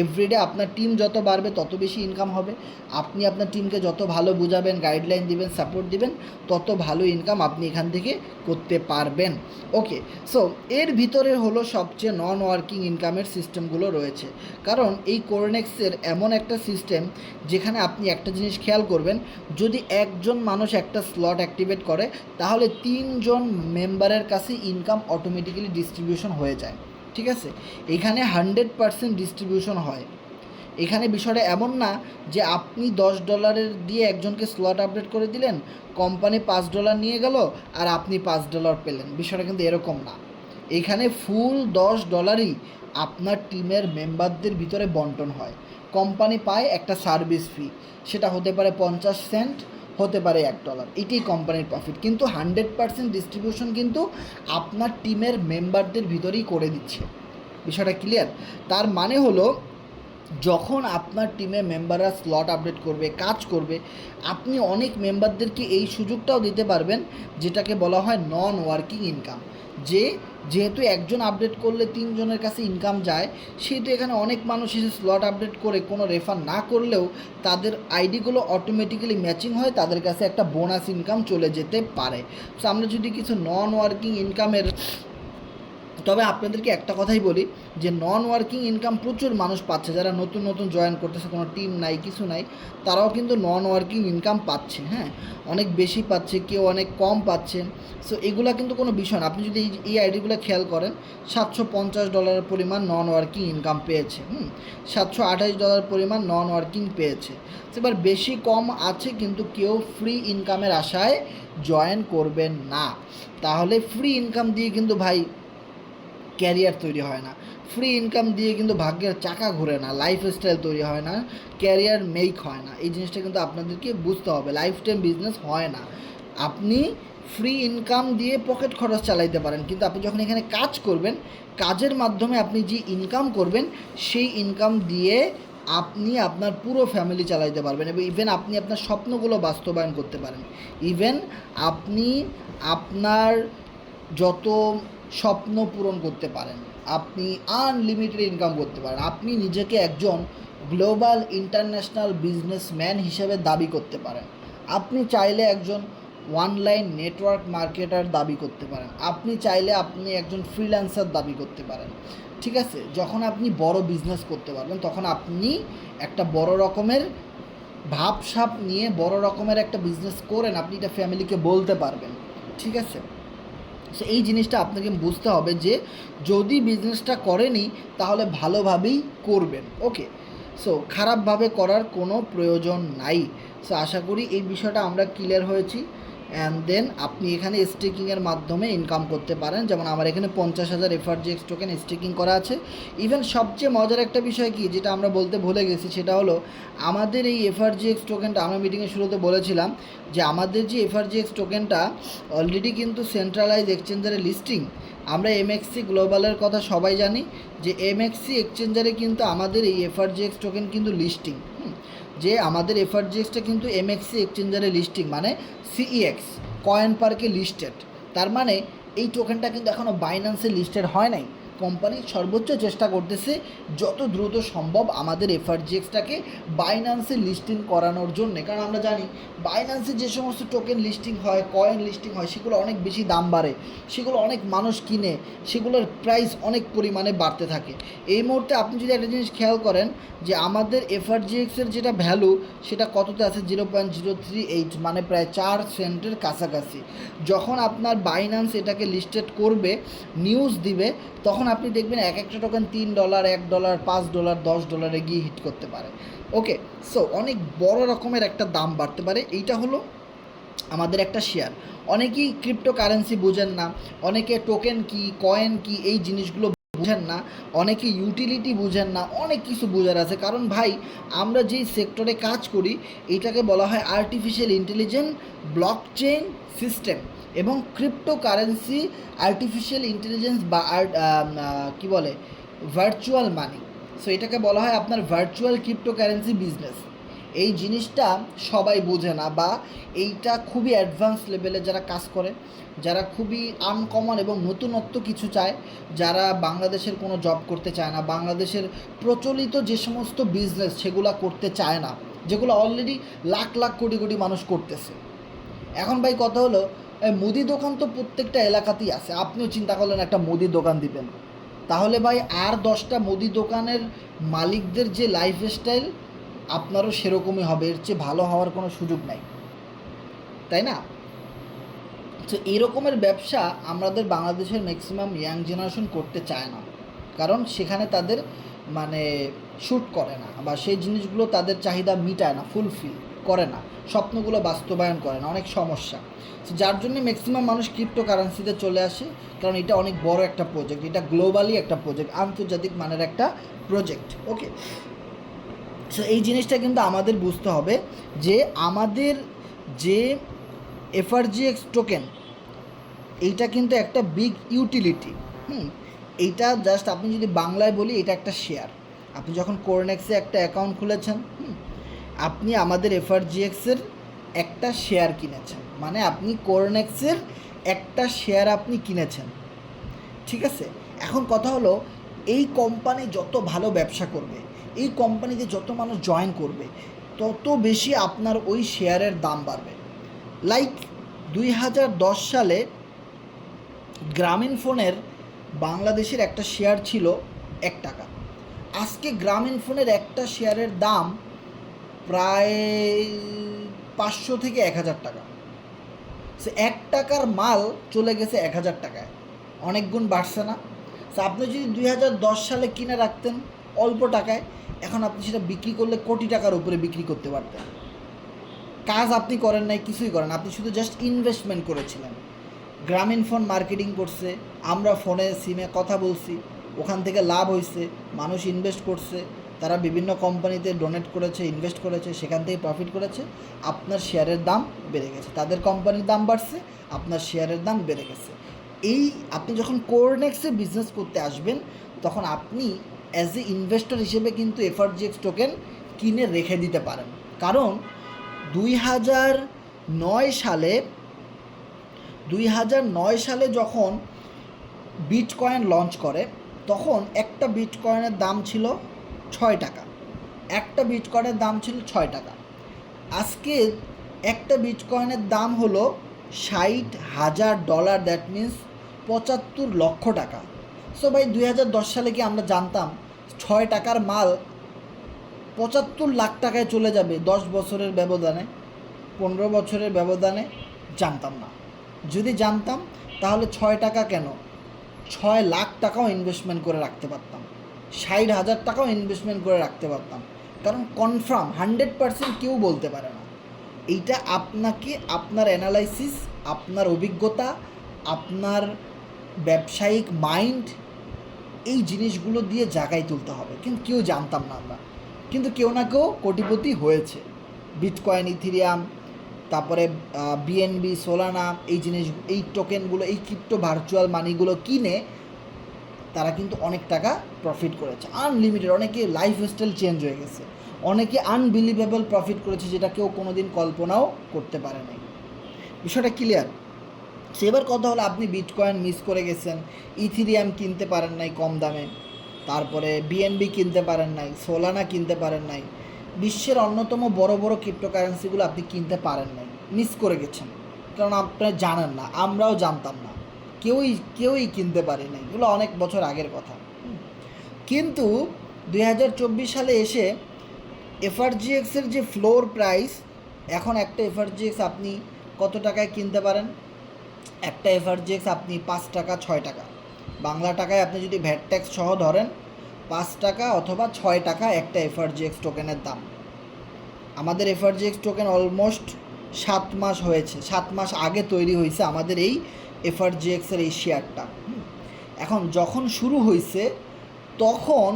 এভরিডে আপনার টিম যত বাড়বে তত বেশি ইনকাম হবে। আপনি আপনার টিমকে যত ভালো বুঝাবেন, গাইডলাইন দিবেন, সাপোর্ট দিবেন, তত ভালো ইনকাম আপনি এখান থেকে করতে পারবেন। ওকে, সো এর ভিতরে হলো সবচেয়ে নন ওয়ার্কিং ইনকামের সিস্টেমগুলো রয়েছে। কারণ এই কোরনেক্সের এমন একটা সিস্টেম, যেখানে আপনি একটা জিনিস খেয়াল করবেন, যদি একজন মানুষ একটা স্লট অ্যাক্টিভেট করে, তাহলে 3 জন মেম্বারের কাছে ইনকাম অটোমেটিক্যালি ডিস্ট্রিবিউশন হয়ে যায়। ঠিক আছে, এখানে 100% ডিস্ট্রিবিউশন হয়। এখানে বিষয়টা এমন না যে আপনি $10 দিয়ে একজনকে স্লট আপডেট করে দিলেন, কোম্পানি $5 নিয়ে গেল আর আপনি $5 পেলেন। বিষয়টা কিন্তু এরকম না। এখানে ফুল $10ই আপনার টিমের মেম্বারদের ভিতরে বন্টন হয়। কোম্পানি পায় একটা সার্ভিস ফি, সেটা হতে পারে 50 সেন্ট, হতে পারে $1, এটাই কোম্পানির প্রফিট। কিন্তু 100% ডিস্ট্রিবিউশন কিন্তু আপনার টিমের মেম্বারদের ভিতরেই করে দিচ্ছে। বিষয়টা ক্লিয়ার? তার মানে হলো, যখন আপনার টিমে মেম্বাররা স্লট আপডেট করবে, কাজ করবে, আপনি অনেক মেম্বারদেরকে এই সুযোগটাও দিতে পারবেন, যেটাকে বলা হয় নন ওয়ার্কিং ইনকাম। যেহেতু একজন আপডেট করলে 3 জনের কাছে ইনকাম যায়, সেহেতু এখানে অনেক মানুষ এসে স্লট আপডেট করে কোনো রেফার না করলেও তাদের আইডিগুলো অটোমেটিক্যালি ম্যাচিং হয়, তাদের কাছে একটা বোনাস ইনকাম চলে যেতে পারে। সো আমরা যদি কিছু নন ওয়ার্কিং ইনকামের তবে আপনাদেরকে একটা কথাই বলি যে নন ওয়ার্কিং ইনকাম প্রচুর মানুষ পাচ্ছে, যারা নতুন নতুন জয়েন করতেছে, কোনো টিম নাই কিছু নাই, তারাও কিন্তু নন ওয়ার্কিং ইনকাম পাচ্ছে। হ্যাঁ, অনেক বেশি পাচ্ছে, কেউ অনেক কম পাচ্ছে। সো এগুলা কিন্তু কোনো বিষয় না। আপনি যদি এই আইডিগুলো খেয়াল করেন, $750 পরিমাণ নন ওয়ার্কিং ইনকাম পেয়েছে, $728 পরিমাণ নন ওয়ার্কিং পেয়েছে। এবার বেশি কম আছে, কিন্তু কেউ ফ্রি ইনকামের আশায় জয়েন করবেন না। তাহলে ফ্রি ইনকাম দিয়ে কিন্তু ভাই ক্যারিয়ার তৈরি হয় না, ফ্রি ইনকাম দিয়ে কিন্তু ভাগ্যের চাকা ঘুরে না, লাইফস্টাইল তৈরি হয় না, ক্যারিয়ার মেক হয় না। এই জিনিসটা কিন্তু আপনাদেরকে বুঝতে হবে। লাইফ টাইম বিজনেস হয় না। আপনি ফ্রি ইনকাম দিয়ে পকেট খরচ চালাইতে পারেন, কিন্তু আপনি যখন এখানে কাজ করবেন, কাজের মাধ্যমে আপনি যে ইনকাম করবেন, সেই ইনকাম দিয়ে আপনি আপনার পুরো ফ্যামিলি চালাইতে পারবেন, এবং ইভেন আপনি আপনার স্বপ্নগুলো বাস্তবায়ন করতে পারেন। ইভেন আপনি আপনার যত স্বপ্ন পূরণ করতে পারেন, আপনি আনলিমিটেড ইনকাম করতে পারেন। আপনি নিজেকে একজন গ্লোবাল ইন্টারন্যাশনাল বিজনেসম্যান হিসেবে দাবি করতে পারেন। আপনি চাইলে একজন অনলাইন নেটওয়ার্ক মার্কেটার দাবি করতে পারেন। আপনি চাইলে আপনি একজন ফ্রিল্যান্সার দাবি করতে পারেন। ঠিক আছে, যখন আপনি বড় বিজনেস করতে পারবেন, তখন আপনি একটা বড় রকমের ভাবসাব নিয়ে বড় রকমের একটা বিজনেস করেন, আপনি এটা ফ্যামিলিকে বলতে পারবেন। ঠিক আছে, সো এই জিনিসটা আপনাকে বুঝতে হবে যে যদি বিজনেসটা করেনি তাহলে ভালোভাবেই করবেন। ওকে, সো খারাপভাবে করার কোনো প্রয়োজন নাই। সো আশা করি এই বিষয়টা আমরা ক্লিয়ার হয়েছি। অ্যান্ড দেন আপনি এখানে স্টেকিংয়ের মাধ্যমে ইনকাম করতে পারেন। যেমন আমার এখানে 50,000 FRGX টোকেন স্টেকিং করা আছে। ইভেন সবচেয়ে মজার একটা বিষয় কি, যেটা আমরা বলতে ভুলে গেছি, সেটা হলো আমাদের এই FRGX টোকেনটা, আমরা মিটিংয়ের শুরুতে বলেছিলাম যে আমাদের যে FRGX টোকেনটা অলরেডি কিন্তু সেন্ট্রালাইজ এক্সচেঞ্জারে লিস্টিং। আমরা MXC গ্লোবালের কথা সবাই জানি যে MXC এক্সচেঞ্জারে কিন্তু আমাদের এই FRGX টোকেন কিন্তু লিস্টিং, যে আমাদের FRGXটা কিন্তু MXC এক্সচেঞ্জারে লিস্টিং, মানে CEX কয়েন পার্কে লিস্টেড। তার মানে এই টোকেনটা কিন্তু এখনও বাইন্যান্সে লিস্টেড হয় নাই। কোম্পানি সর্বোচ্চ চেষ্টা করতেছে যত দ্রুত সম্ভব আমাদের FRGXটাকে বাইন্যান্সে লিস্টিং করানোর জন্যে, কারণ আমরা জানি বাইন্যান্সে যে সমস্ত টোকেন লিস্টিং হয়, কয়েন লিস্টিং হয়, সেগুলো অনেক বেশি দাম বাড়ে, সেগুলো অনেক মানুষ কিনে, সেগুলোর প্রাইস অনেক পরিমাণে বাড়তে থাকে। এই মুহূর্তে আপনি যদি একটা জিনিস খেয়াল করেন যে আমাদের FRGXের যেটা ভ্যালু, সেটা কততে আছে, 0.038, মানে প্রায় 4 সেন্টের কাছাকাছি। যখন আপনার বাইন্যান্স এটাকে লিস্টেড করবে, নিউজ দিবে, তখন আপনি দেখবেন এক একটা টোকেন $3, $1, $5, $10 গিয়ে হিট করতে পারে। ওকে, সো অনেক বড় রকমের একটা দাম বাড়তে পারে। এইটা হলো আমাদের একটা শেয়ার। অনেকেই ক্রিপ্টো কারেন্সি বুঝেন না, অনেকে টোকেন কি, কয়েন কি, এই জিনিসগুলো বুঝেন না, অনেকে ইউটিলিটি বুঝেন না, অনেক কিছু বোঝার আছে। কারণ ভাই, আমরা যেই সেক্টরে কাজ করি, এটাকে বলা হয় আর্টিফিশিয়াল ইন্টেলিজেন্স ব্লকচেইন সিস্টেম এবং ক্রিপ্টো কারেন্সি আর্টিফিশিয়াল ইন্টেলিজেন্স বা কী বলে, ভার্চুয়াল মানি। সো এটাকে বলা হয় আপনার ভার্চুয়াল ক্রিপ্টো কারেন্সি বিজনেস। এই জিনিসটা সবাই বোঝে না, বা এইটা খুবই অ্যাডভান্স লেভেলে যারা কাজ করে, যারা খুবই আনকমন এবং নতুনত্ব কিছু চায়, যারা বাংলাদেশের কোনো জব করতে চায় না, বাংলাদেশের প্রচলিত যে সমস্ত বিজনেস সেগুলো করতে চায় না, যেগুলো অলরেডি লাখ লাখ কোটি কোটি মানুষ করতেছে। এখন ভাই কথা হলো, মুদি দোকান তো প্রত্যেকটা এলাকাতেই আছে। আপনিও চিন্তা করলেন একটা মুদি দোকান দিবেন, তাহলে ভাই আর 10টা মুদি দোকানের মালিকদের যে লাইফস্টাইল, আপনারও সেরকমই হবে, এর চেয়ে ভালো হওয়ার কোনো সুযোগ নাই, তাই না? তো এরকমের ব্যবসা আমাদের বাংলাদেশের ম্যাক্সিমাম ইয়াং জেনারেশন করতে চায় না, কারণ সেখানে তাদের মানে শ্যুট করে না, বা সেই জিনিসগুলো তাদের চাহিদা মিটায় না, ফুলফিল করে না, স্বপ্নগুলো বাস্তবায়ন করে না, অনেক সমস্যা। যার জন্য ম্যাক্সিমাম মানুষ ক্রিপ্টো কারেন্সিতে চলে আসে, কারণ এটা অনেক বড় একটা প্রজেক্ট, এটা গ্লোবালি একটা প্রজেক্ট, আন্তর্জাতিক মানের একটা প্রজেক্ট। ওকে, সো এই জিনিসটা কিন্তু আমাদের বুঝতে হবে যে আমাদের যে FRGX টোকেন, এইটা কিন্তু একটা বিগ ইউটিলিটি। এইটা জাস্ট আপনি যদি বাংলায় বলি, এটা একটা শেয়ার। আপনি যখন কোরনেক্সে একটা অ্যাকাউন্ট খুলেছেন, আপনি আমাদের FRGXের একটা শেয়ার কিনেছেন, মানে আপনি কোরনেক্সের একটা শেয়ার আপনি কিনেছেন। ঠিক আছে, এখন কথা হলো, এই কোম্পানি যত ভালো ব্যবসা করবে, এই কোম্পানিতে যত মানুষ জয়েন করবে, তত বেশি আপনার ওই শেয়ারের দাম বাড়বে। লাইক 2010 সালে গ্রামীণ ফোনের বাংলাদেশের একটা শেয়ার ছিল 1 টাকা, আজকে গ্রামীণফোনের একটা শেয়ারের দাম প্রায় 500 থেকে 1000 টাকা। সে 1 টাকার মাল চলে গেছে 1000 টাকায়, অনেক গুণ বাড়ছে না? সো আপনি যদি 2010 সালে কিনে রাখতেন অল্প টাকায়, এখন আপনি সেটা বিক্রি করলে কোটি টাকার উপরে বিক্রি করতে পারতেন। কাজ আপনি করেন নাই, কিছুই করেন, আপনি শুধু জাস্ট ইনভেস্টমেন্ট করেছিলেন। গ্রামীণফোন মার্কেটিং করছে, আমরা ফোনে সিমে কথা বলছি, ওখান থেকে লাভ হয়েছে, মানুষ ইনভেস্ট করছে, তারা বিভিন্ন কোম্পানিতে ডোনেট করেছে, ইনভেস্ট করেছে, সেখান থেকে প্রফিট করেছে, আপনার শেয়ারের দাম বেড়ে গেছে, তাদের কোম্পানির দাম বাড়ছে, আপনার শেয়ারের দাম বেড়ে গেছে। এই আপনি যখন কোরনেক্সে বিজনেস করতে আসবেন, তখন আপনি অ্যাজ এ ইনভেস্টর হিসেবে কিন্তু এফআরজিএক্স টোকেন কিনে রেখে দিতে পারেন। কারণ 2009 সালে যখন বিটকয়েন লঞ্চ করে, তখন একটা বিটকয়েনের দাম ছিল 6 টাকা, একটা বিটকয়েনের দাম ছিল 6 টাকা। আজকে একটা বিটকয়েনের দাম হলো $60,000, দ্যাট মিন্স 75 লক্ষ টাকা। সো ভাই 2010 সালে কি আমরা জানতাম 6 টাকার মাল 75 লাখ টাকায় চলে যাবে 10 বছরের ব্যবধানে, 15 বছরের ব্যবধানে? জানতাম না। যদি জানতাম তাহলে 6 টাকা কেন, 6 লাখ টাকাও ইনভেস্টমেন্ট করে রাখতে পারতাম, 60,000 টাকাও ইনভেস্টমেন্ট করে রাখতে পারতাম। কারণ কনফার্ম 100% কেউ বলতে পারে না। এইটা আপনাকে আপনার অ্যানালাইসিস, আপনার অভিজ্ঞতা, আপনার ব্যবসায়িক মাইন্ড, এই জিনিসগুলো দিয়ে জায়গায় তুলতে হবে। কিন্তু কেউ জানতাম না আমরা, কিন্তু কেউ না কেউ কোটিপতি হয়েছে। বিটকয়েন, ইথিরিয়াম, তারপরে বিএনবি, সোলানা, এই জিনিস, এই টোকেনগুলো, এই ক্রিপ্টো ভার্চুয়াল মানিগুলো কিনে তারা কিন্তু অনেক টাকা প্রফিট করেছে, আনলিমিটেড। অনেকে লাইফস্টাইল চেঞ্জ হয়ে গেছে, অনেকে আনবিলিভেবল প্রফিট করেছে, যেটা কেউ কোনো দিন কল্পনাও করতে পারে নাই। বিষয়টা ক্লিয়ার? সেবার কথা হলো, আপনি বিটকয়েন মিস করে গেছেন, ইথিরিয়াম কিনতে পারেন নাই কম দামে, তারপরে বিএনবি কিনতে পারেন নাই, সোলানা কিনতে পারেন নাই, বিশ্বের অন্যতম বড় বড় ক্রিপ্টোকারেন্সিগুলো আপনি কিনতে পারেন নাই, মিস করে গেছেন। কারণ আপনারা জানেন না, আমরাও জানতাম না, কেউই কিনতে পারি নাই, এগুলো অনেক বছর আগের কথা। কিন্তু 2024 সালে এসে এফআরজিএক্সের যে ফ্লোর প্রাইস, এখন একটা এফআরজিএক্স আপনি কত টাকায় কিনতে পারেন? একটা এফআরজিএক্স আপনি 5 টাকা 6 টাকা, বাংলা টাকায় আপনি যদি ভ্যাট ট্যাক্স সহ ধরেন 5 টাকা অথবা 6 টাকা একটা এফআরজিএক্স টোকেনের দাম। আমাদের এফআরজিএক্স টোকেন অলমোস্ট 7 মাস হয়েছে, 7 মাস আগে তৈরি হয়েছে আমাদের এই এফআরজিএক্সের এই শেয়ারটা। এখন যখন শুরু হয়েছে তখন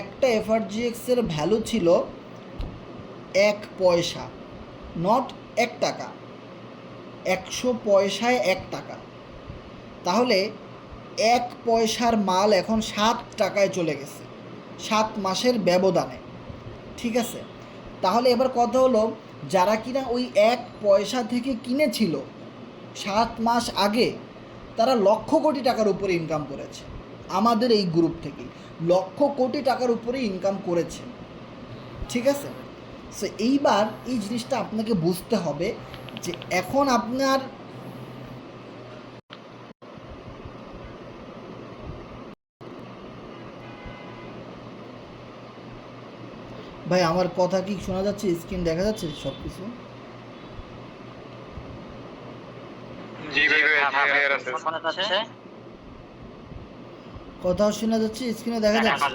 একটা এফআরজিএক্সের ভ্যালু ছিল 1 পয়সা, নট 1 টাকা, 100 পয়সায় 1 টাকা। তাহলে 1 পয়সার মাল এখন 7 টাকায় চলে গেছে 7 মাসের ব্যবধানে, ঠিক আছে? তাহলে এবার কথা হলো, যারা কিনা ওই 1 পয়সা থেকে কিনেছিল 7 মাস আগে, তারা লক্ষ কোটি টাকার উপরে ইনকাম করেছে। আমাদের এই গ্রুপ থেকে লক্ষ কোটি টাকার উপরে ইনকাম করেছে, ঠিক আছে? সো এইবার এই জিনিসটা আপনাকে বুঝতে হবে যে এখন আপনার ভাই আমার কথা কি শোনা যাচ্ছে? স্ক্রিন দেখা যাচ্ছে সব কিছু? কথাও শোনা যাচ্ছে, স্ক্রিনে দেখা যাচ্ছে?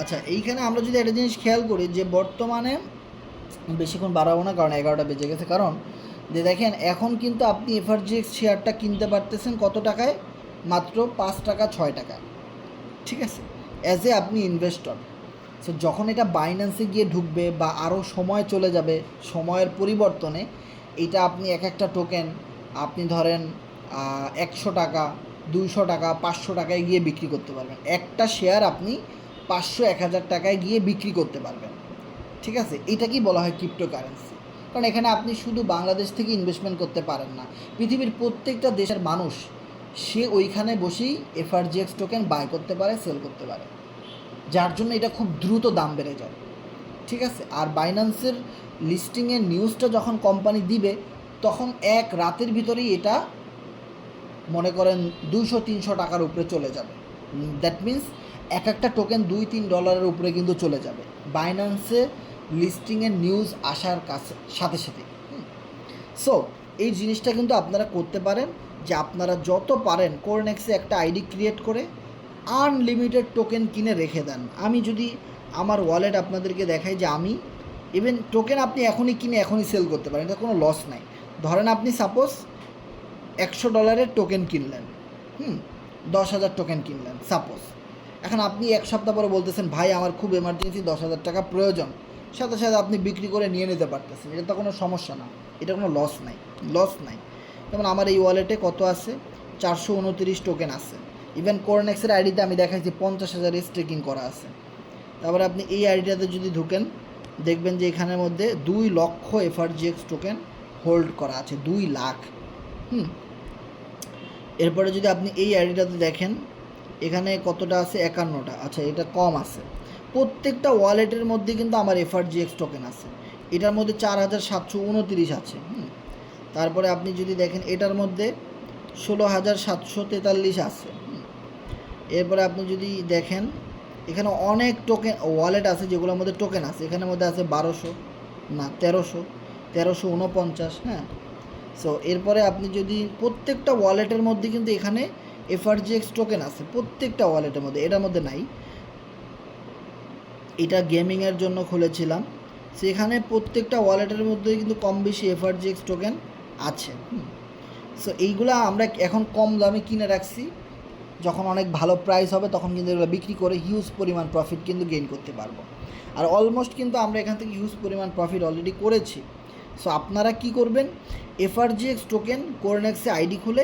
আচ্ছা, এইখানে আমরা যদি একটা জিনিস খেয়াল করি যে বর্তমানে, বেশিক্ষণ বাড়াবো না কারণ 11টা বেজে গেছে, কারণ যে দেখেন এখন কিন্তু আপনি এফআরজিএক্স শেয়ারটা কিনতে পারতেছেন কত টাকায়? মাত্র 5 টাকা 6 টাকায়, ঠিক আছে? অ্যাজ এ আপনি ইনভেস্টর। সো যখন এটা বাইন্যান্সে গিয়ে ঢুকবে বা আরও সময় চলে যাবে, সময়ের পরিবর্তনে এটা আপনি এক একটা টোকেন আপনি ধরেন 100 টাকা, 200 টাকা, 500 টাকায় গিয়ে বিক্রি করতে পারবেন। একটা শেয়ার আপনি 500-1000 টাকায় গিয়ে বিক্রি করতে পারবেন, ঠিক আছে? এটা কি বলা হয় ক্রিপ্টোকারেন্সি। কারণ এখানে আপনি শুধু বাংলাদেশ থেকে ইনভেস্টমেন্ট করতে পারেন না, পৃথিবীর প্রত্যেকটা দেশের মানুষ সে ওইখানে বসেই এফআরজিএক্স টোকেন বাই করতে পারে, সেল করতে পারে, যার জন্য এটা খুব দ্রুত দাম বেড়ে যায়, ঠিক আছে? আর বাইন্যান্সের লিস্টিংয়ের নিউজটা যখন কোম্পানি দিবে, তখন এক রাতের ভিতরেই এটা মনে করেন 200-300 টাকার উপরে চলে যাবে। দ্যাট মিন্স এক একটা টোকেন $2-3 উপরে কিন্তু চলে যাবে বাইন্যান্সে লিস্টিংয়ের নিউজ আসার কাছে সাথে সাথে। সো এই জিনিসটা কিন্তু আপনারা করতে পারেন যে আপনারা যত পারেন কোরনেক্সে একটা আইডি ক্রিয়েট করে আনলিমিটেড টোকেন কিনে রেখে দেন। আমি যদি আমার ওয়ালেট আপনাদেরকে দেখাই যে আমি ইভেন টোকেন আপনি এখনই কিনে এখনই সেল করতে পারেন, এটা কোনো লস নাই। ধরেন আপনি সাপোজ $100 টোকেন কিনলেন, 10,000 টোকেন কিনলেন সাপোজ। এখন আপনি এক সপ্তাহ পরে বলতেছেন ভাই আমার খুব এমার্জেন্সি 10,000 টাকা প্রয়োজন, সাথে সাথে আপনি বিক্রি করে নিয়ে নিতে পারতেছেন, এটা তো কোনো সমস্যা না, এটা কোনো লস নাই। যেমন আমার এই ওয়ালেটে কত আছে, 429 টোকেন আছে। ইভেন কোরনেক্সের আইডিতে আমি দেখাচ্ছি 50,000 স্টেকিং করা আছে। তারপরে আপনি এই আইডিটাতে যদি ঢুকেন দেখবেন যে এখানের মধ্যে 2 লক্ষ FRGX টোকেন হোল্ড করা আছে, 2 লাখ। এরপরে যদি আপনি এই আইডিটাতে দেখেন এখানে কতটা আছে, 51টা। আচ্ছা, এটা কম আছে। প্রত্যেকটা ওয়ালেটের মধ্যে কিন্তু আমার FRGX টোকেন আছে। এটার মধ্যে 4,729 আছে। তারপরে আপনি যদি দেখেন এটার মধ্যে 16,743 আছে। এরপরে আপনি যদি দেখেন এখানে অনেক টোকেন ওয়ালেট আছে যেগুলোর মধ্যে টোকেন আছে, এখানের মধ্যে আছে 1349। সো এরপরে আপনি যদি প্রত্যেকটা ওয়ালেটের মধ্যে কিন্তু এখানে FRGX টোকেন আছে প্রত্যেকটা ওয়ালেটের মধ্যে, এটার মধ্যে নাই। এটা গেমিংয়ের জন্য খুলেছিলাম, সেখানে প্রত্যেকটা ওয়ালেটের মধ্যে কিন্তু কম বেশি FRGX টোকেন আছে। সো এইগুলো আমরা এখন কম দামে কিনে রাখছি, যখন অনেক ভালো প্রাইস হবে তখন কিন্তু এগুলো বিক্রি করে হিউজ পরিমাণ প্রফিট কিন্তু গেইন করতে পারবো। আর অলমোস্ট কিন্তু আমরা এখান থেকে হিউজ পরিমাণ প্রফিট অলরেডি করেছি। সো আপনারা কি করবেন, FRGX টোকেন কোরনেক্সে আইডি খুলে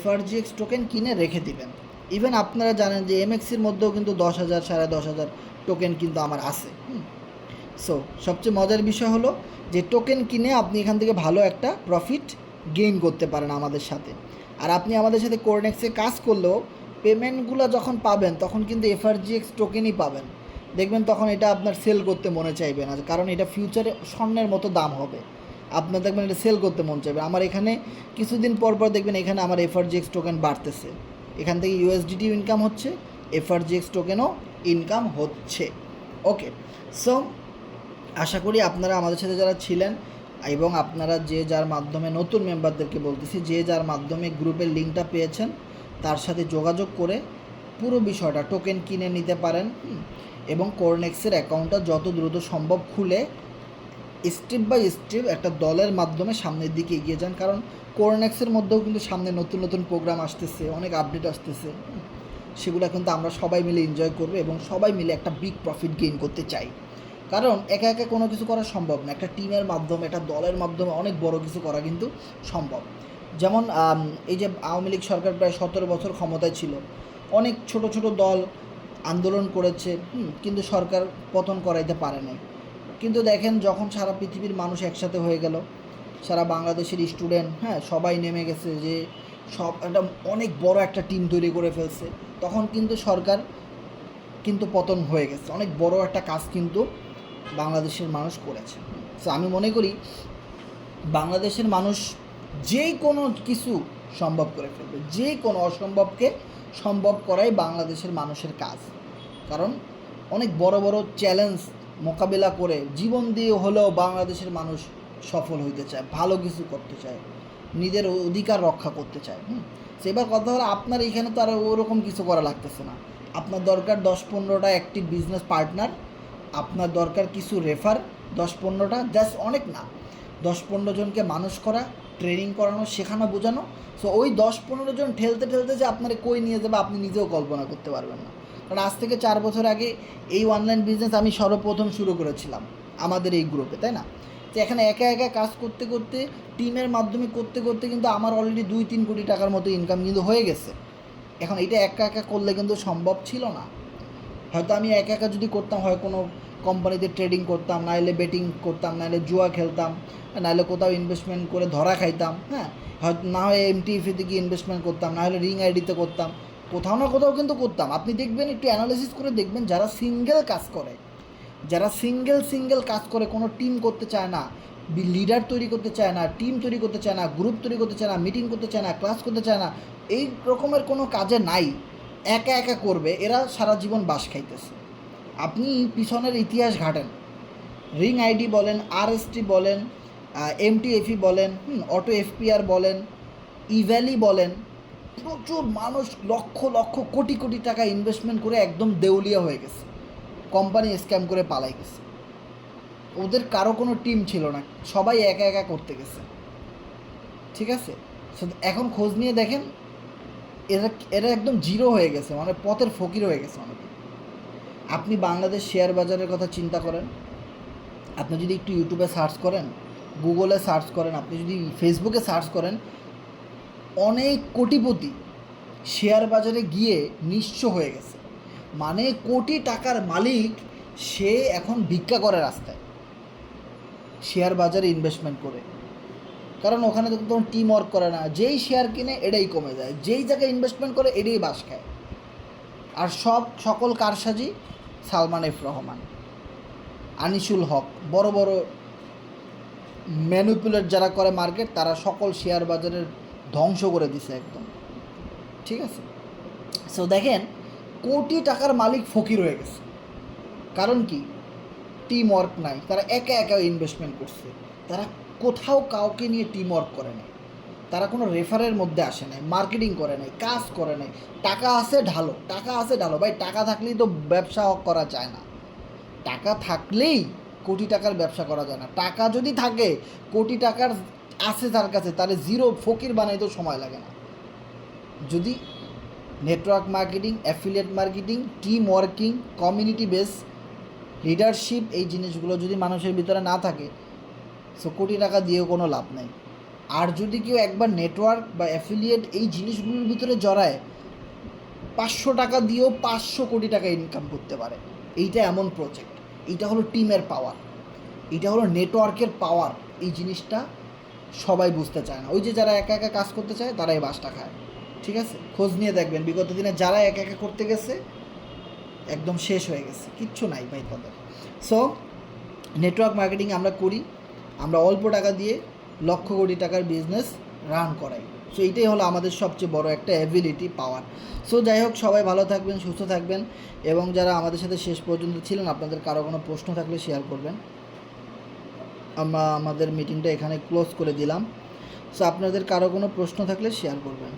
FRGX টোকেন কিনে রেখে দিবেন। ইভেন আপনারা জানেন যে MXCর মধ্যেও কিন্তু 10,000 10,500 টোকেন কিন্তু আমার আছে। সো সবচেয়ে মজার বিষয় হলো যে টোকেন কিনে আপনি এখান থেকে ভালো একটা প্রফিট গেইন করতে পারেন আমাদের সাথে। আর আপনি আমাদের সাথে কোরনেক্সে কাজ করলেও পেমেন্টগুলো যখন পাবেন তখন কিন্তু FRGX টোকেনই পাবেন। দেখবেন তখন এটা আপনার সেল করতে মনে চাইবে না, কারণ এটা ফিউচারে স্বর্ণের মতো দাম হবে। আপনার দেখবেন এটা সেল করতে মন চাইবে। আমার এখানে কিছুদিন পর দেখবেন এখানে আমার FRGX টোকেন বাড়তেছে, এখান থেকে USDT ইনকাম হচ্ছে, FRGX টোকেনও ইনকাম হচ্ছে। ওকে, সো আশা করি আপনারা আমাদের সাথে যারা ছিলেন এবং আপনারা যে যার মাধ্যমে, নতুন মেম্বারদেরকে বলতেছি, যে যার মাধ্যমে গ্রুপের লিঙ্কটা পেয়েছেন তার সাথে যোগাযোগ করে পুরো বিষয়টা টোকেন কিনে নিতে পারেন এবং কোরনেক্সের অ্যাকাউন্টটা যত দ্রুত সম্ভব খুলে স্টেপ বাই স্টেপ একটা দলের মাধ্যমে সামনের দিকে এগিয়ে যান। কারণ কোরনেক্সের মধ্যেও কিন্তু সামনে নতুন নতুন প্রোগ্রাম আসতেছে, অনেক আপডেট আসতেছে, সেগুলো কিন্তু আমরা সবাই মিলে এনজয় করবো এবং সবাই মিলে একটা বিগ প্রফিট গেইন করতে চাই। কারণ একা একা কোনো কিছু করা সম্ভব না, একটা টিমের মাধ্যমে, একটা দলের মাধ্যমে অনেক বড় কিছু করা কিন্তু সম্ভব। যেমন এই যে আওয়ামী লীগ সরকার প্রায় 17 বছর ক্ষমতায় ছিল, অনেক ছোট ছোট দল আন্দোলন করেছে, কিন্তু সরকার পতন করাইতে পারে নাই। কিন্তু দেখেন যখন সারা পৃথিবীর মানুষ একসাথে হয়ে গেল, সারা বাংলাদেশের স্টুডেন্ট সবাই নেমে গেছে, যে সব একটা অনেক বড় একটা টিম তৈরি করে ফেলছে, তখন কিন্তু সরকার কিন্তু পতন হয়ে গেছে। অনেক বড় একটা কাজ কিন্তু বাংলাদেশের মানুষ করেছে। সো আমি মনে করি বাংলাদেশের মানুষ যে কোনো কিছু সম্ভব করে ফেলবে, যে কোনো অসম্ভবকে সম্ভব করাই বাংলাদেশের মানুষের কাজ। কারণ অনেক বড় বড় চ্যালেঞ্জ মোকাবেলা করে জীবন দিয়ে হলেও বাংলাদেশের মানুষ সফল হইতে চায়, ভালো কিছু করতে চায়, নিজের অধিকার রক্ষা করতে চায়। সেবার কথা হলো আপনার এখানে তো আর ওরকম কিছু করা লাগতেছে না। আপনার দরকার 10-15টা অ্যাক্টিভ বিজনেস পার্টনার, আপনার দরকার কিছু রেফার 10-15টা, জাস্ট অনেক না, 10-15 জনকে মানুষ করা, ট্রেনিং করানো, শেখানো, বোঝানো। সো ওই 10-15 জন ঠেলতে ঠেলতে যে আপনারা কই নিয়ে যাবে আপনি নিজেও কল্পনা করতে পারবেন না। কারণ আজ থেকে 4 বছর আগে এই অনলাইন বিজনেস আমি সর্বপ্রথম শুরু করেছিলাম আমাদের এই গ্রুপে, তাই না? তো এখানে একা একা কাজ করতে করতে, টিমের মাধ্যমে করতে করতে কিন্তু আমার অলরেডি 2-3 কোটি টাকার মতো ইনকাম কিন্তু হয়ে গেছে। এখন এটা একা একা করলে কিন্তু সম্ভব ছিল না। হয়তো আমি একা একা যদি করতাম, হয় কোনো কোম্পানিতে ট্রেডিং করতাম, নাহলে বেটিং করতাম, নাহলে জুয়া খেলতাম, নাহলে কোথাও ইনভেস্টমেন্ট করে ধরা খাইতাম, হয়তো না হয় MTF-তে গিয়ে ইনভেস্টমেন্ট করতাম, নাহলে রিং আইডিতে করতাম, কোথাও না কোথাও কিন্তু করতাম। আপনি দেখবেন, একটু অ্যানালিসিস করে দেখবেন, যারা সিঙ্গেল কাজ করে, যারা সিঙ্গেল কাজ করে, কোনো টিম করতে চায় না, লিডার তৈরি করতে চায় না, টিম তৈরি করতে চায় না, গ্রুপ তৈরি করতে চায় না, মিটিং করতে চায় না, ক্লাস করতে চায় না, এই রকমের কোনো কাজে নাই, একা একা করবে, এরা সারা জীবন বাস খাইতেছে। আপনি পিছনের ইতিহাস ঘাটেন, রিং আইডি বলেন, আরএসটি বলেন, এমটিএফই বলেন, অটো এফপিআর বলেন, ইভ্যালি বলেন, প্রচুর মানুষ লক্ষ লক্ষ কোটি কোটি টাকা ইনভেস্টমেন্ট করে একদম দেউলিয়া হয়ে গেছে, কোম্পানি স্ক্যাম করে পালাই গেছে। ওদের কারো কোনো টিম ছিল না, সবাই একা একা করতে গেছে। ঠিক আছে, এখন খোঁজ নিয়ে দেখেন এরা এরা একদম জিরো হয়ে গেছে, মানে পথের ফকির হয়ে গেছে অনেকে। আপনি বাংলাদেশ শেয়ার বাজারের কথা চিন্তা করেন, আপনি যদি একটু ইউটিউবে সার্চ করেন, গুগলে সার্চ করেন, আপনি যদি ফেসবুকে সার্চ করেন, অনেক কোটিপতি শেয়ার বাজারে গিয়ে নিঃস্ব হয়ে গেছে। মানে কোটি টাকার মালিক সে এখন ভিক্ষা করে রাস্তায় শেয়ার বাজারে ইনভেস্টমেন্ট করে। কারণ ওখানে তো তখন টিম ওয়ার্ক করে না, যেই শেয়ার কিনে এটাই কমে যায়, যেই জায়গায় ইনভেস্টমেন্ট করে এটাই বাস খায়। আর সকল কারসাজি সালমান এফ রহমান, আনিসুল হক, বড় বড় ম্যানিপুলেট যারা করে মার্কেট, তারা সকল শেয়ার বাজারের ধ্বংস করে দিছে একদম। ঠিক আছে, সো দেখেন কোটি টাকার মালিক ফকির হয়ে গেছে। কারণ কি? টিম ওয়ার্ক নাই, তারা একা একা ইনভেস্টমেন্ট করছে, তারা কোথাও কাউকে নিয়ে টিম ওয়ার্ক করে নাই, তারা কোনো রেফারের মধ্যে আসে নাই, মার্কেটিং করে নাই, কাজ করে নাই। টাকা আছে ঢালো, টাকা আছে ঢালো, ভাই টাকা থাকলেই তো ব্যবসা করা যায় না। টাকা থাকলেই কোটি টাকার ব্যবসা করা যায় না। টাকা যদি থাকে, কোটি টাকার আছে তার কাছে, তাহলে জিরো ফকির বানাইতেও সময় লাগে না। যদি network marketing, affiliate marketing, team working, community base, leadership, এই জিনিসগুলো যদি মানুষের ভিতরে না থাকে, সো কোটি টাকা দিয়েও কোনো লাভ নেই। আর যদি কেউ একবার নেটওয়ার্ক বা অ্যাফিলিয়েট এই জিনিসগুলোর ভিতরে জড়ায়, 500 টাকা দিয়েও 500 কোটি টাকা ইনকাম করতে পারে। এইটা এমন প্রজেক্ট, এইটা হলো টিমের পাওয়ার, এটা হলো নেটওয়ার্কের পাওয়ার। এই জিনিসটা সবাই বুঝতে চায় না। ওই যে যারা একা একা কাজ করতে চায় তারাই বাসটা খায়। ঠিক আছে, খোঁজ নিয়ে দেখবেন বিগত দিনে যারা একা একা করতে গেছে একদম শেষ হয়ে গেছে, কিচ্ছু নাই ভাই তাদের। সো নেটওয়ার্ক মার্কেটিং আমরা করি, আমরা অল্প টাকা দিয়ে লক্ষ কোটি টাকার বিজনেস রান করাই। সো এইটাই হলো আমাদের সবচেয়ে বড় একটা অ্যাবিলিটি, পাওয়ার। সো যাই হোক, সবাই ভালো থাকবেন, সুস্থ থাকবেন, এবং যারা আমাদের সাথে শেষ পর্যন্ত ছিলেন, আপনাদের কারো কোনো প্রশ্ন থাকলে শেয়ার করবেন। আমরা আমাদের মিটিংটা এখানে ক্লোজ করে দিলাম। সো আপনাদের কারো কোনো প্রশ্ন থাকলে শেয়ার করবেন।